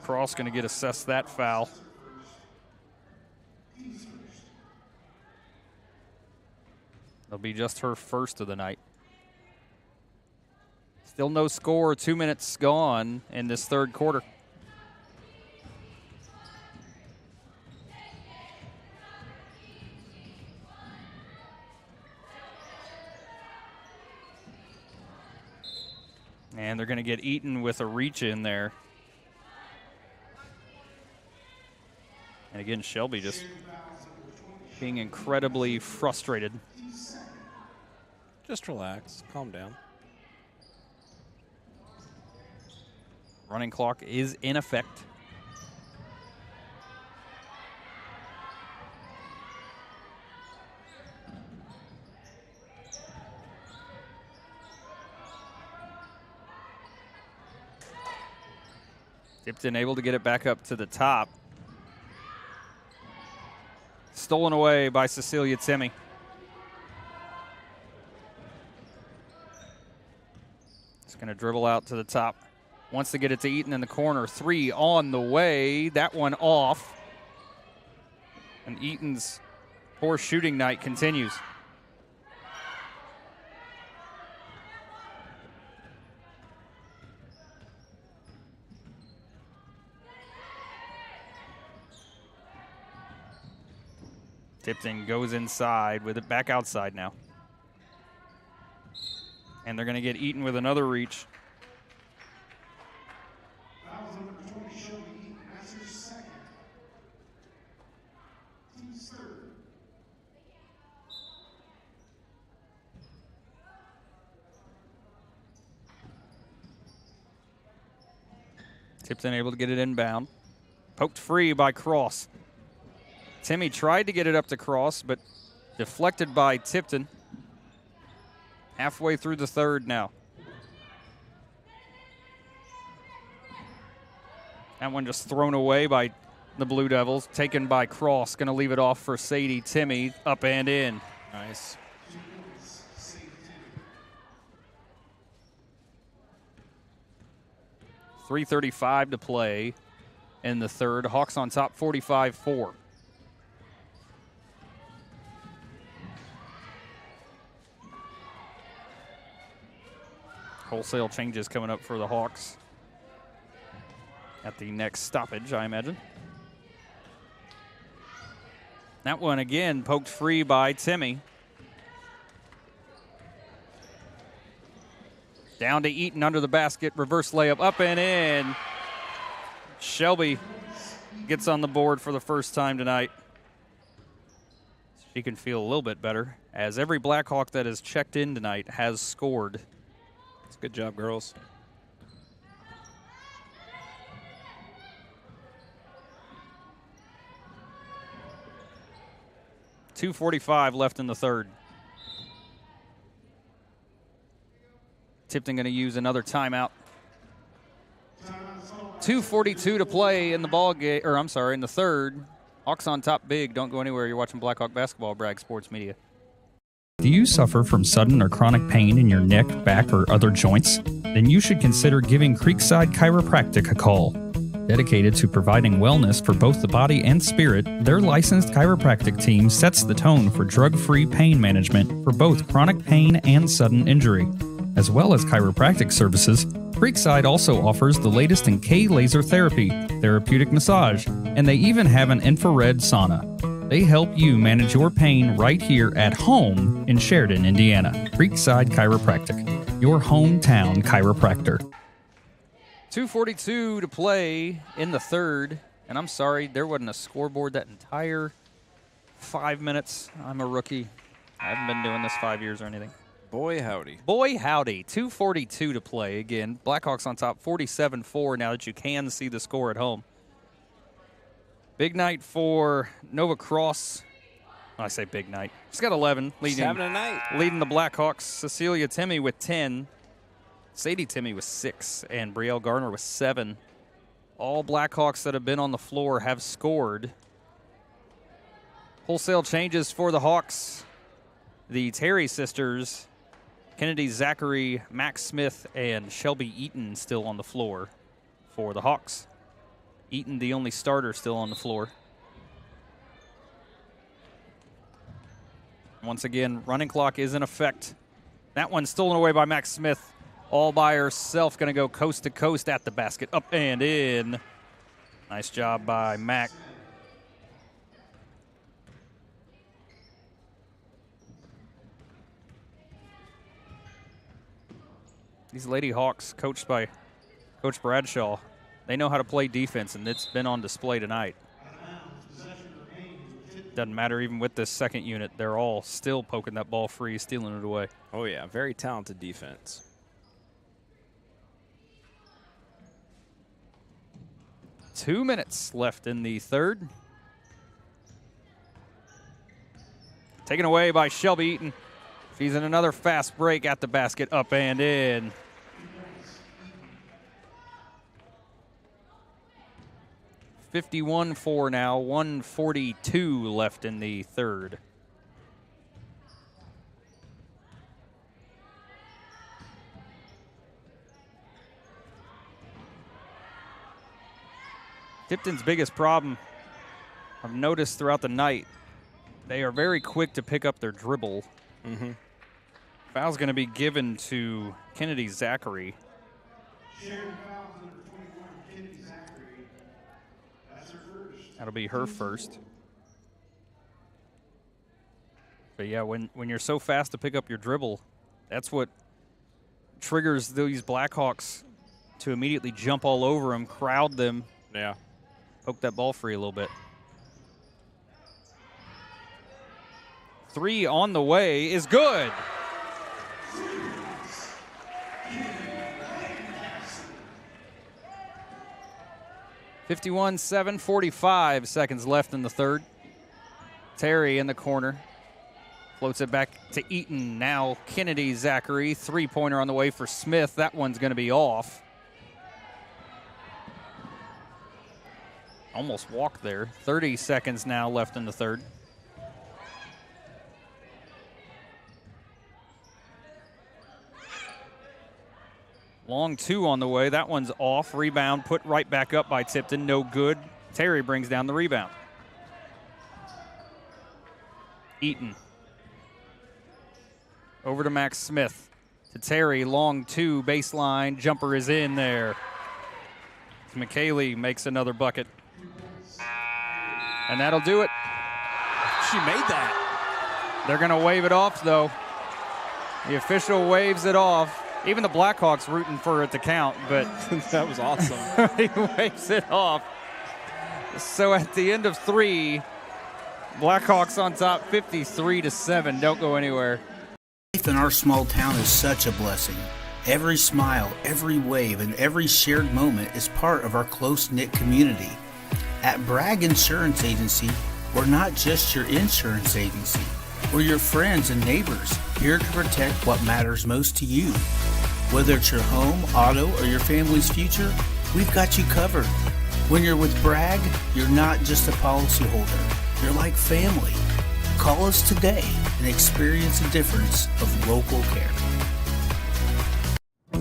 Cross going to get assessed that foul. It'll be just her first of the night. Still no score, 2 minutes gone in this third quarter. And they're going to get Eaton with a reach in there. And again, Shelby just being incredibly frustrated. Just relax, calm down. Running clock is in effect. Tipton able to get it back up to the top. Stolen away by Cecilia Timmy. It's going to dribble out to the top. Wants to get it to Eaton in the corner. 3 on the way. That one off. And Eaton's poor shooting night continues. Tipton goes inside with it back outside now. And they're going to get Eaton with another reach. Fouls number 20, Shelby Eaton. That's her second. Team's third. Tipton able to get it inbound. Poked free by Cross. Timmy tried to get it up to Cross, but deflected by Tipton. Halfway through the third now. That one just thrown away by the Blue Devils. Taken by Cross. Going to leave it off for Sadie Timmy. Up and in. Nice. 3:35 to play in the third. Hawks on top 45-4. Wholesale changes coming up for the Hawks at the next stoppage, I imagine. That one again poked free by Timmy. Down to Eaton under the basket. Reverse layup up and in. Shelby gets on the board for the first time tonight. She can feel a little bit better as every Blackhawk that has checked in tonight has scored. It's a good job, girls. .245 left in the third. Tipton going to use another timeout. 2:42 to play in the ball game, or I'm sorry, in the third. Hawks on top big. Don't go anywhere. You're watching Blackhawk basketball. Bragg Sports Media. Do you suffer from sudden or chronic pain in your neck, back, or other joints? Then you should consider giving Creekside Chiropractic a call. Dedicated to providing wellness for both the body and spirit, their licensed chiropractic team sets the tone for drug-free pain management for both chronic pain and sudden injury. As well as chiropractic services, Creekside also offers the latest in K-laser therapy, therapeutic massage, and they even have an infrared sauna. They help you manage your pain right here at home in Sheridan, Indiana. Creekside Chiropractic, your hometown chiropractor. 2:42 to play in the third. And I'm sorry, there wasn't a scoreboard that entire 5 minutes. I'm a rookie. I haven't been doing this 5 years or anything. Boy, howdy. Boy, howdy. 2:42 to play again. Blackhawks on top 47-4 now that you can see the score at home. Big night for Nova Cross. I say big night. She's got 11 leading, having a night. Leading the Blackhawks. Cecilia Timmy with 10. Sadie Timmy with 6. And Brielle Garner with 7. All Blackhawks that have been on the floor have scored. Wholesale changes for the Hawks. The Terry sisters, Kennedy Zachary, Max Smith, and Shelby Eaton still on the floor for the Hawks. Eaton, the only starter, still on the floor. Once again, running clock is in effect. That one stolen away by Max Smith. All by herself, going to go coast to coast at the basket. Up and in. Nice job by Mac. These Lady Hawks, coached by Coach Bradshaw, they know how to play defense, and it's been on display tonight. Doesn't matter even with this second unit. They're all still poking that ball free, stealing it away. Oh, yeah. Very talented defense. Two minutes left in the third. Taken away by Shelby Eaton. She's in another fast break at the basket, up and in. .51-4 now, 1:42 left in the third. Tipton's biggest problem, I've noticed throughout the night, they are very quick to pick up their dribble. Mm-hmm. Foul's going to be given to Kennedy Zachary. Sheridan fouls number 21, Kennedy Zachary. That's her first. That'll be her first. But yeah, when you're so fast to pick up your dribble, that's what triggers these Blackhawks to immediately jump all over them, crowd them. Yeah. Poke that ball free a little bit. 3 on the way is good. (51-7), 45 seconds left in the third. Terry in the corner. Floats it back to Eaton. Now Kennedy Zachary. Three-pointer on the way for Smith. That one's going to be off. Almost walked there. 30 seconds now left in the third. Long two on the way. That one's off. Rebound put right back up by Tipton. No good. Terry brings down the rebound. Eaton. Over to Max Smith. To Terry. Long two. Baseline. Jumper is in there. McKaylee makes another bucket. And that'll do it. She made that. They're going to wave it off, though. The official waves it off. Even the Blackhawks rooting for it to count, but that was awesome. He waves it off. So at the end of 3, Blackhawks on top 53-7. Don't go anywhere. Life in our small town is such a blessing. Every smile, every wave, and every shared moment is part of our close-knit community. At Bragg Insurance Agency, we're not just your insurance agency. We're your friends and neighbors, here to protect what matters most to you. Whether it's your home, auto, or your family's future, we've got you covered. When you're with Bragg, you're not just a policyholder. You're like family. Call us today and experience the difference of local care.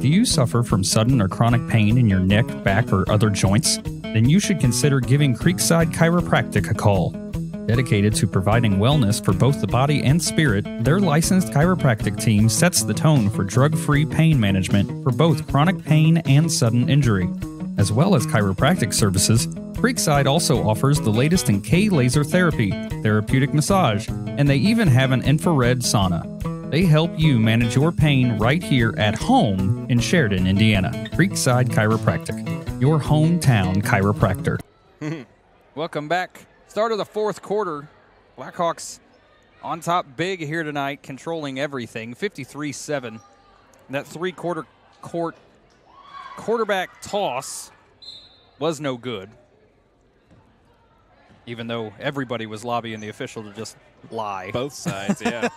Do you suffer from sudden or chronic pain in your neck, back, or other joints? Then you should consider giving Creekside Chiropractic a call. Dedicated to providing wellness for both the body and spirit, their licensed chiropractic team sets the tone for drug-free pain management for both chronic pain and sudden injury. As well as chiropractic services, Creekside also offers the latest in K-laser therapy, therapeutic massage, and they even have an infrared sauna. They help you manage your pain right here at home in Sheridan, Indiana. Creekside Chiropractic, your hometown chiropractor. Welcome back. Start of the fourth quarter. Blackhawks on top big here tonight, controlling everything, 53-7. That three-quarter court quarterback toss was no good, even though everybody was lobbying the official to just lie. Both sides, yeah.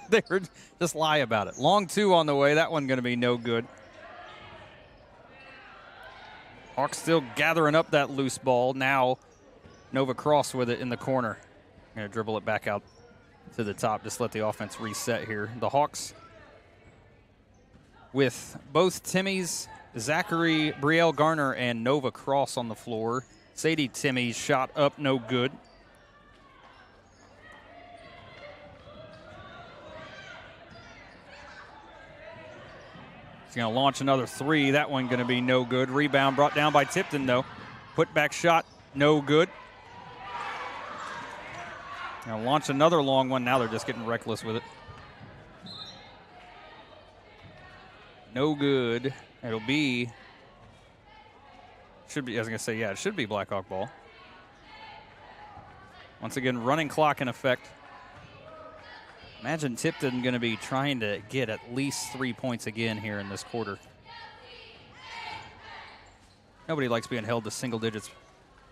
They were just lie about it. Long two on the way. That one going to be no good. Hawks still gathering up that loose ball. Now Nova Cross with it in the corner. Going to dribble it back out to the top. Just let the offense reset here. The Hawks with both Timmy's, Zachary, Brielle Garner, and Nova Cross on the floor. Sadie Timmy's shot up, no good. He's going to launch another three. That one going to be no good. Rebound brought down by Tipton, though. Put back shot, no good. Going to launch another long one. Now they're just getting reckless with it. No good. It'll be, should be, I was going to say, yeah, it should be Blackhawk ball. Once again, running clock in effect. Imagine Tipton going to be trying to get at least 3 points again here in this quarter. Nobody likes being held to single digits.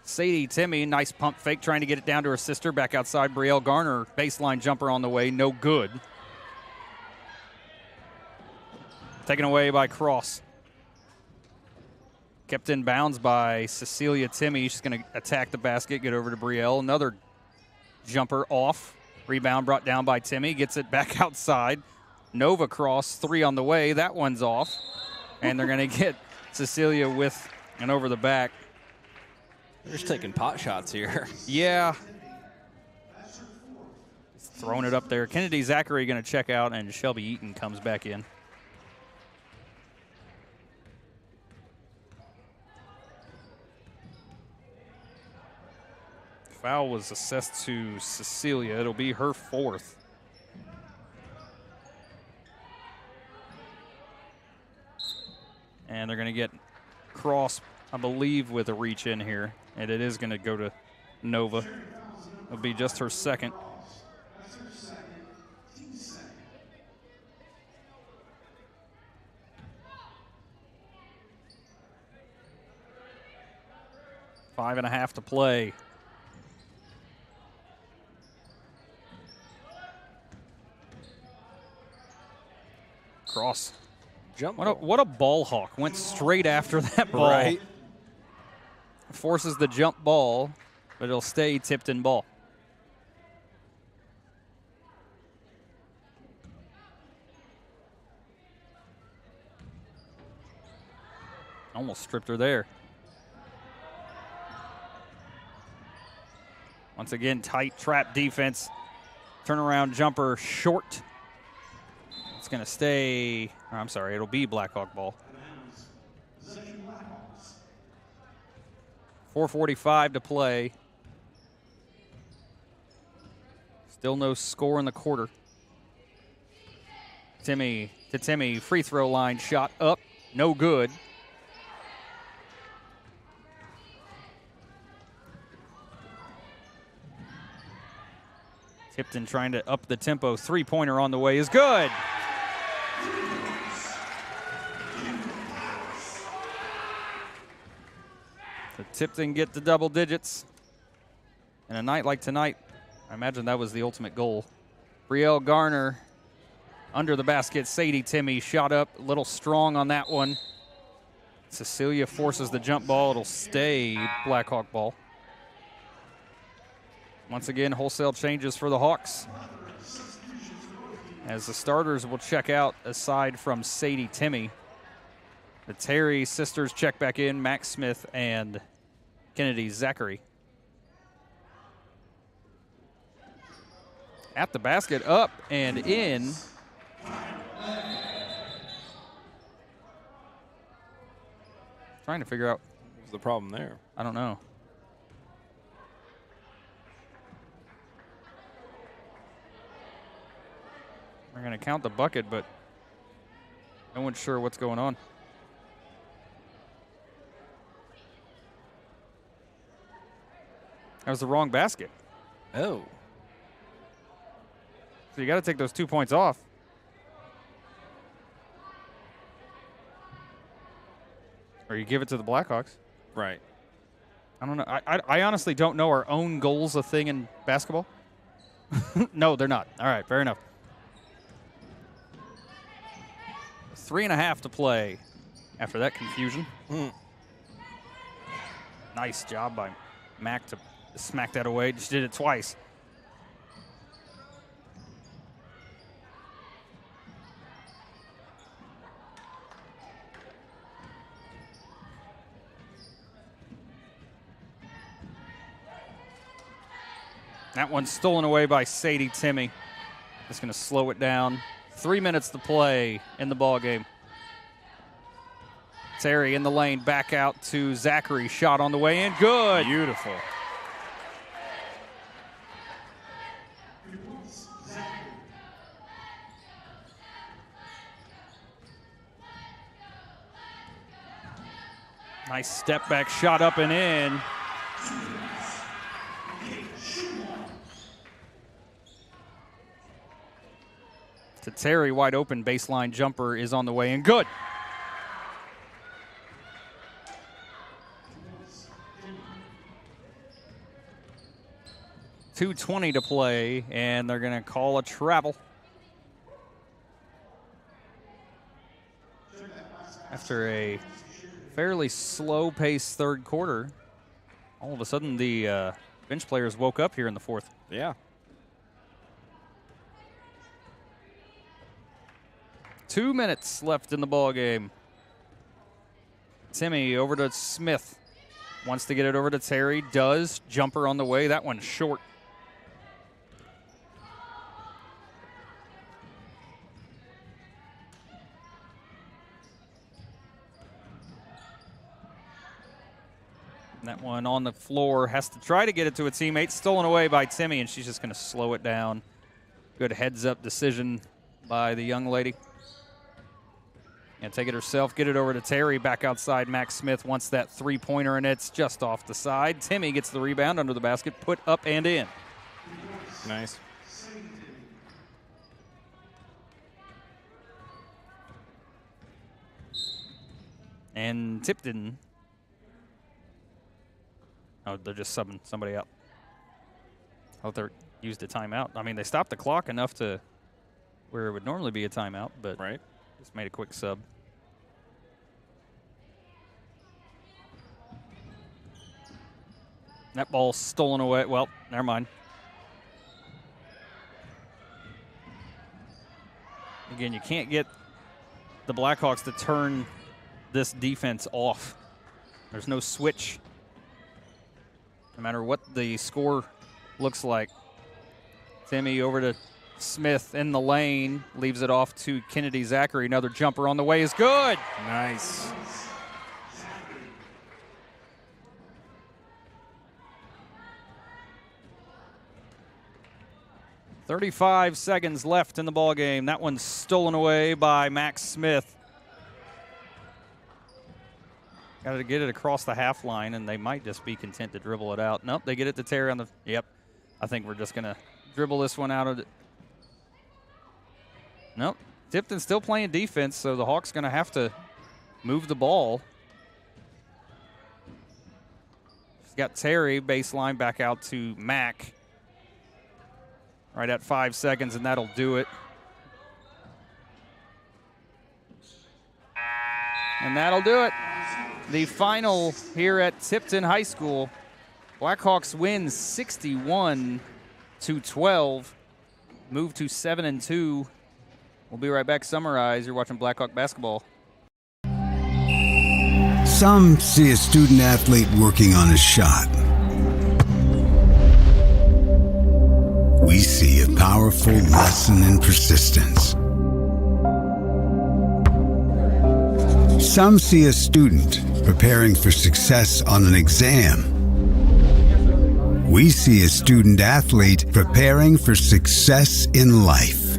Sadie Timmy, nice pump fake, trying to get it down to her sister. Back outside, Brielle Garner, baseline jumper on the way, no good. Taken away by Cross. Kept in bounds by Cecilia Timmy. She's going to attack the basket, get over to Brielle. Another jumper off. Rebound brought down by Timmy. Gets it back outside. Nova Cross, three on the way. That one's off. And they're going to get Cecilia with an over the back. They're just taking pot shots here. Yeah. Just throwing it up there. Kennedy Zachary going to check out, and Shelby Eaton comes back in. Foul was assessed to Cecilia. It'll be her 4th. And they're going to get Cross, I believe, with a reach in here. And it is going to go to Nova. It'll be just her 2nd. Five and a half to play. Cross. Jump. What a ball hawk. Went straight after that ball. Right. Forces the jump ball, but it'll stay Tipton ball. Almost stripped her there. Once again, tight trap defense. Turnaround jumper short. It's going to stay, I'm sorry, it'll be Blackhawk ball. 4:45 to play. Still no score in the quarter. Timmy to Timmy, free throw line, shot up, no good. Tipton trying to up the tempo. Three-pointer on the way is good. So Tipton get the double digits. And a night like tonight, I imagine that was the ultimate goal. Brielle Garner under the basket. Sadie Timmy shot up, a little strong on that one. Cecilia forces the jump ball. It'll stay Blackhawk ball. Once again, wholesale changes for the Hawks. As the starters will check out aside from Sadie Timmy. The Terry sisters check back in, Max Smith and Kennedy Zachary. At the basket, up and in. Trying to figure out what's the problem there. I don't know. We're going to count the bucket, but no one's sure what's going on. That was the wrong basket. Oh. So you got to take those 2 points off. Or you give it to the Blackhawks. Right. I don't know. I honestly don't know, our own goals a thing in basketball? No, they're not. All right, fair enough. 3.5 to play after that confusion. Nice job by Mac to smack that away. Just did it twice. That one's stolen away by Sadie Timmy. Just going to slow it down. 3 minutes to play in the ball game. Terry in the lane, back out to Zachary. Shot on the way in, good. Beautiful. Nice step back shot up and in. To Terry, wide open baseline jumper is on the way and good. .220 to play, and they're going to call a travel. After a fairly slow-paced third quarter, all of a sudden the bench players woke up here in the fourth. Yeah. .2 minutes left in the ball game. Timmy over to Smith. Wants to get it over to Terry. Does. Jumper on the way. That one's short. That one on the floor. Has to try to get it to a teammate. Stolen away by Timmy, and she's just going to slow it down. Good heads-up decision by the young lady. And take it herself, get it over to Terry. Back outside, Max Smith wants that three-pointer, and it's just off the side. Timmy gets the rebound under the basket, put up and in. Nice. And Tipton. Oh, they're just subbing somebody out. I thought they used a timeout. I mean, they stopped the clock enough to where it would normally be a timeout, but just made a quick sub. That ball's stolen away. Well, never mind. Again, you can't get the Blackhawks to turn this defense off. There's no switch. No matter what the score looks like. Timmy over to Smith in the lane. Leaves it off to Kennedy Zachary. Another jumper on the way is good. Nice. .35 seconds left in the ball game. That one's stolen away by Max Smith. Got to get it across the half line, and they might just be content to dribble it out. Nope, they get it to Terry on the. Yep, I think we're just going to dribble this one out of it. Nope, Tipton's still playing defense, so the Hawks going to have to move the ball. She's got Terry baseline back out to Mack. Right at 5 seconds, and that'll do it. And that'll do it. The final here at Tipton High School. Blackhawks win 61-12. Move to 7-2. We'll be right back. Summarize. You're watching Blackhawk basketball. Some see a student athlete working on a shot. We see a powerful lesson in persistence. Some see a student preparing for success on an exam. We see a student athlete preparing for success in life.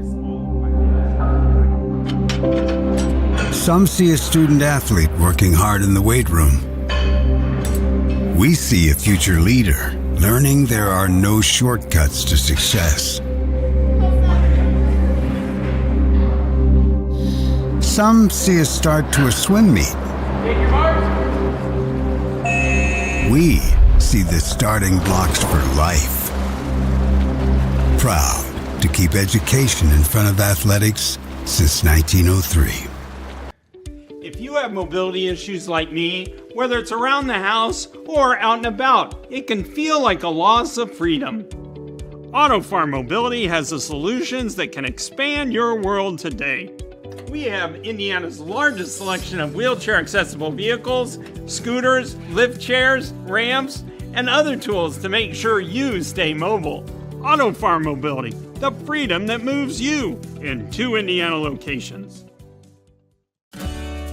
Some see a student athlete working hard in the weight room. We see a future leader learning there are no shortcuts to success. Some see a start to a swim meet. We see the starting blocks for life. Proud to keep education in front of athletics since 1903. If you have mobility issues like me, whether it's around the house or out and about, it can feel like a loss of freedom. AutoFarm Mobility has the solutions that can expand your world today. We have Indiana's largest selection of wheelchair-accessible vehicles, scooters, lift chairs, ramps, and other tools to make sure you stay mobile. AutoFarm Mobility, the freedom that moves you, in 2 Indiana locations.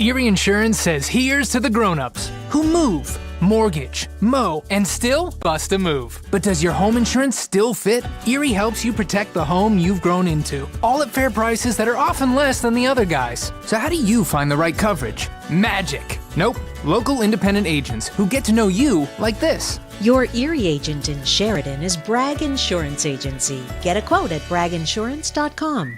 Erie Insurance says here's to the grown-ups who move, mortgage, mow, and still bust a move. But does your home insurance still fit? Erie helps you protect the home you've grown into, all at fair prices that are often less than the other guys. So how do you find the right coverage? Magic. Nope. Local independent agents who get to know you like this. Your Erie agent in Sheridan is Bragg Insurance Agency. Get a quote at bragginsurance.com.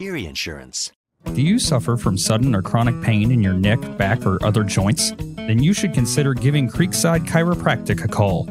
Erie Insurance. Do you suffer from sudden or chronic pain in your neck, back, or other joints? Then you should consider giving Creekside Chiropractic a call.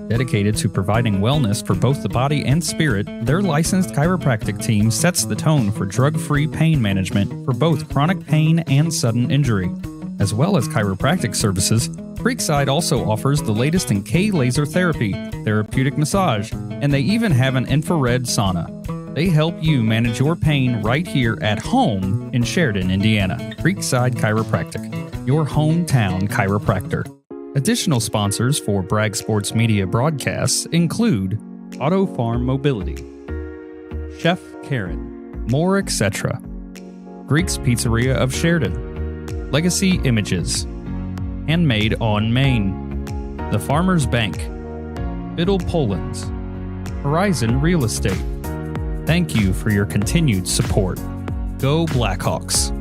Dedicated to providing wellness for both the body and spirit, their licensed chiropractic team sets the tone for drug-free pain management for both chronic pain and sudden injury. As well as chiropractic services, Creekside also offers the latest in K-laser therapy, therapeutic massage, and they even have an infrared sauna. They help you manage your pain right here at home in Sheridan, Indiana. Creekside Chiropractic. your hometown chiropractor. Additional sponsors for Bragg Sports Media broadcasts include Auto Farm Mobility, Chef Karen, More Etc., Greek's Pizzeria of Sheridan, Legacy Images, Handmade on Maine, The Farmers Bank, Biddle Poland's, Horizon Real Estate. Thank you for your continued support. Go Blackhawks.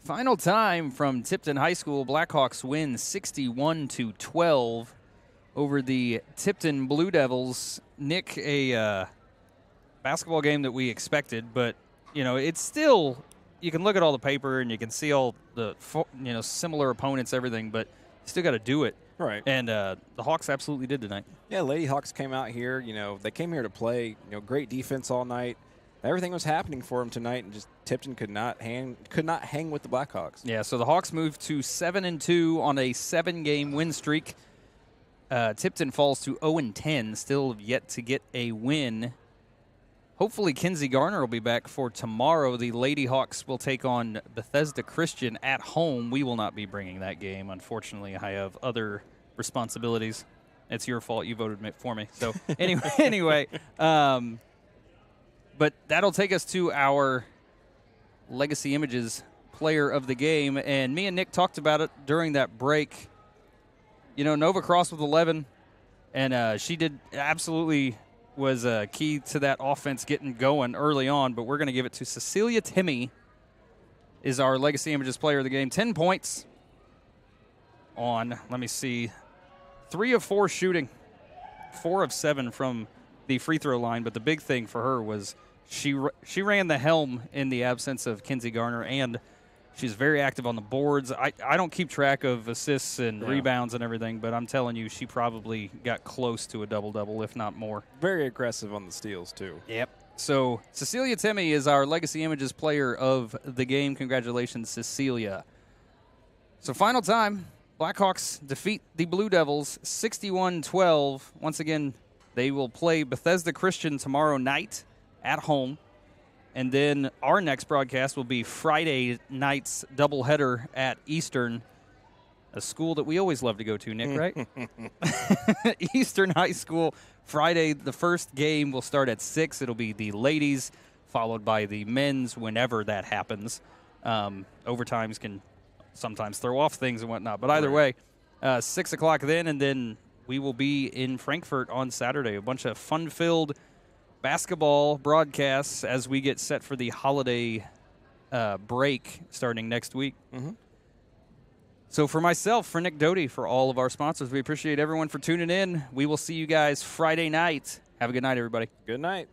Final time from Tipton High School. Blackhawks win 61-12 over the Tipton Blue Devils. Nick, a basketball game that we expected, but, it's still, you can look at all the paper and you can see all the, similar opponents, everything, but you still got to do it. Right. And the Hawks absolutely did tonight. Yeah, Lady Hawks came out here. They came here to play, great defense all night. Everything was happening for them tonight, and just Tipton could not hang with the Blackhawks. Yeah, so the Hawks moved to 7-2 on a 7-game win streak. Tipton falls to 0-10, still yet to get a win. Hopefully Kinsey Garner will be back for tomorrow. The Lady Hawks will take on Bethesda Christian at home. We will not be bringing that game. Unfortunately, I have other responsibilities. It's your fault. You voted for me. So anyway, but that'll take us to our Legacy Images player of the game. And me and Nick talked about it during that break. Nova crossed with 11, and she did absolutely was key to that offense getting going early on. But we're going to give it to Cecilia Timmy is our Legacy Images player of the game. 10 points on, 3 of 4 shooting, 4 of 7 from the free throw line. But the big thing for her was she ran the helm in the absence of Kinsey Garner, and she's very active on the boards. I don't keep track of assists and rebounds and everything, but I'm telling you, she probably got close to a double-double, if not more. Very aggressive on the steals, too. Yep. So Cecilia Timmy is our Legacy Images player of the game. Congratulations, Cecilia. So final time, Blackhawks defeat the Blue Devils 61-12. Once again, they will play Bethesda Christian tomorrow night at home. And then our next broadcast will be Friday night's doubleheader at Eastern, a school that we always love to go to, Nick, right? Eastern High School. Friday, the first game will start at 6. It'll be the ladies, followed by the men's whenever that happens. Overtimes can sometimes throw off things and whatnot. But either way, 6 o'clock then, and then we will be in Frankfurt on Saturday. A bunch of fun-filled basketball broadcasts as we get set for the holiday break starting next week. Mm-hmm. So for myself, for Nick Doty, for all of our sponsors, we appreciate everyone for tuning in. We will see you guys Friday night. Have a good night, everybody. Good night.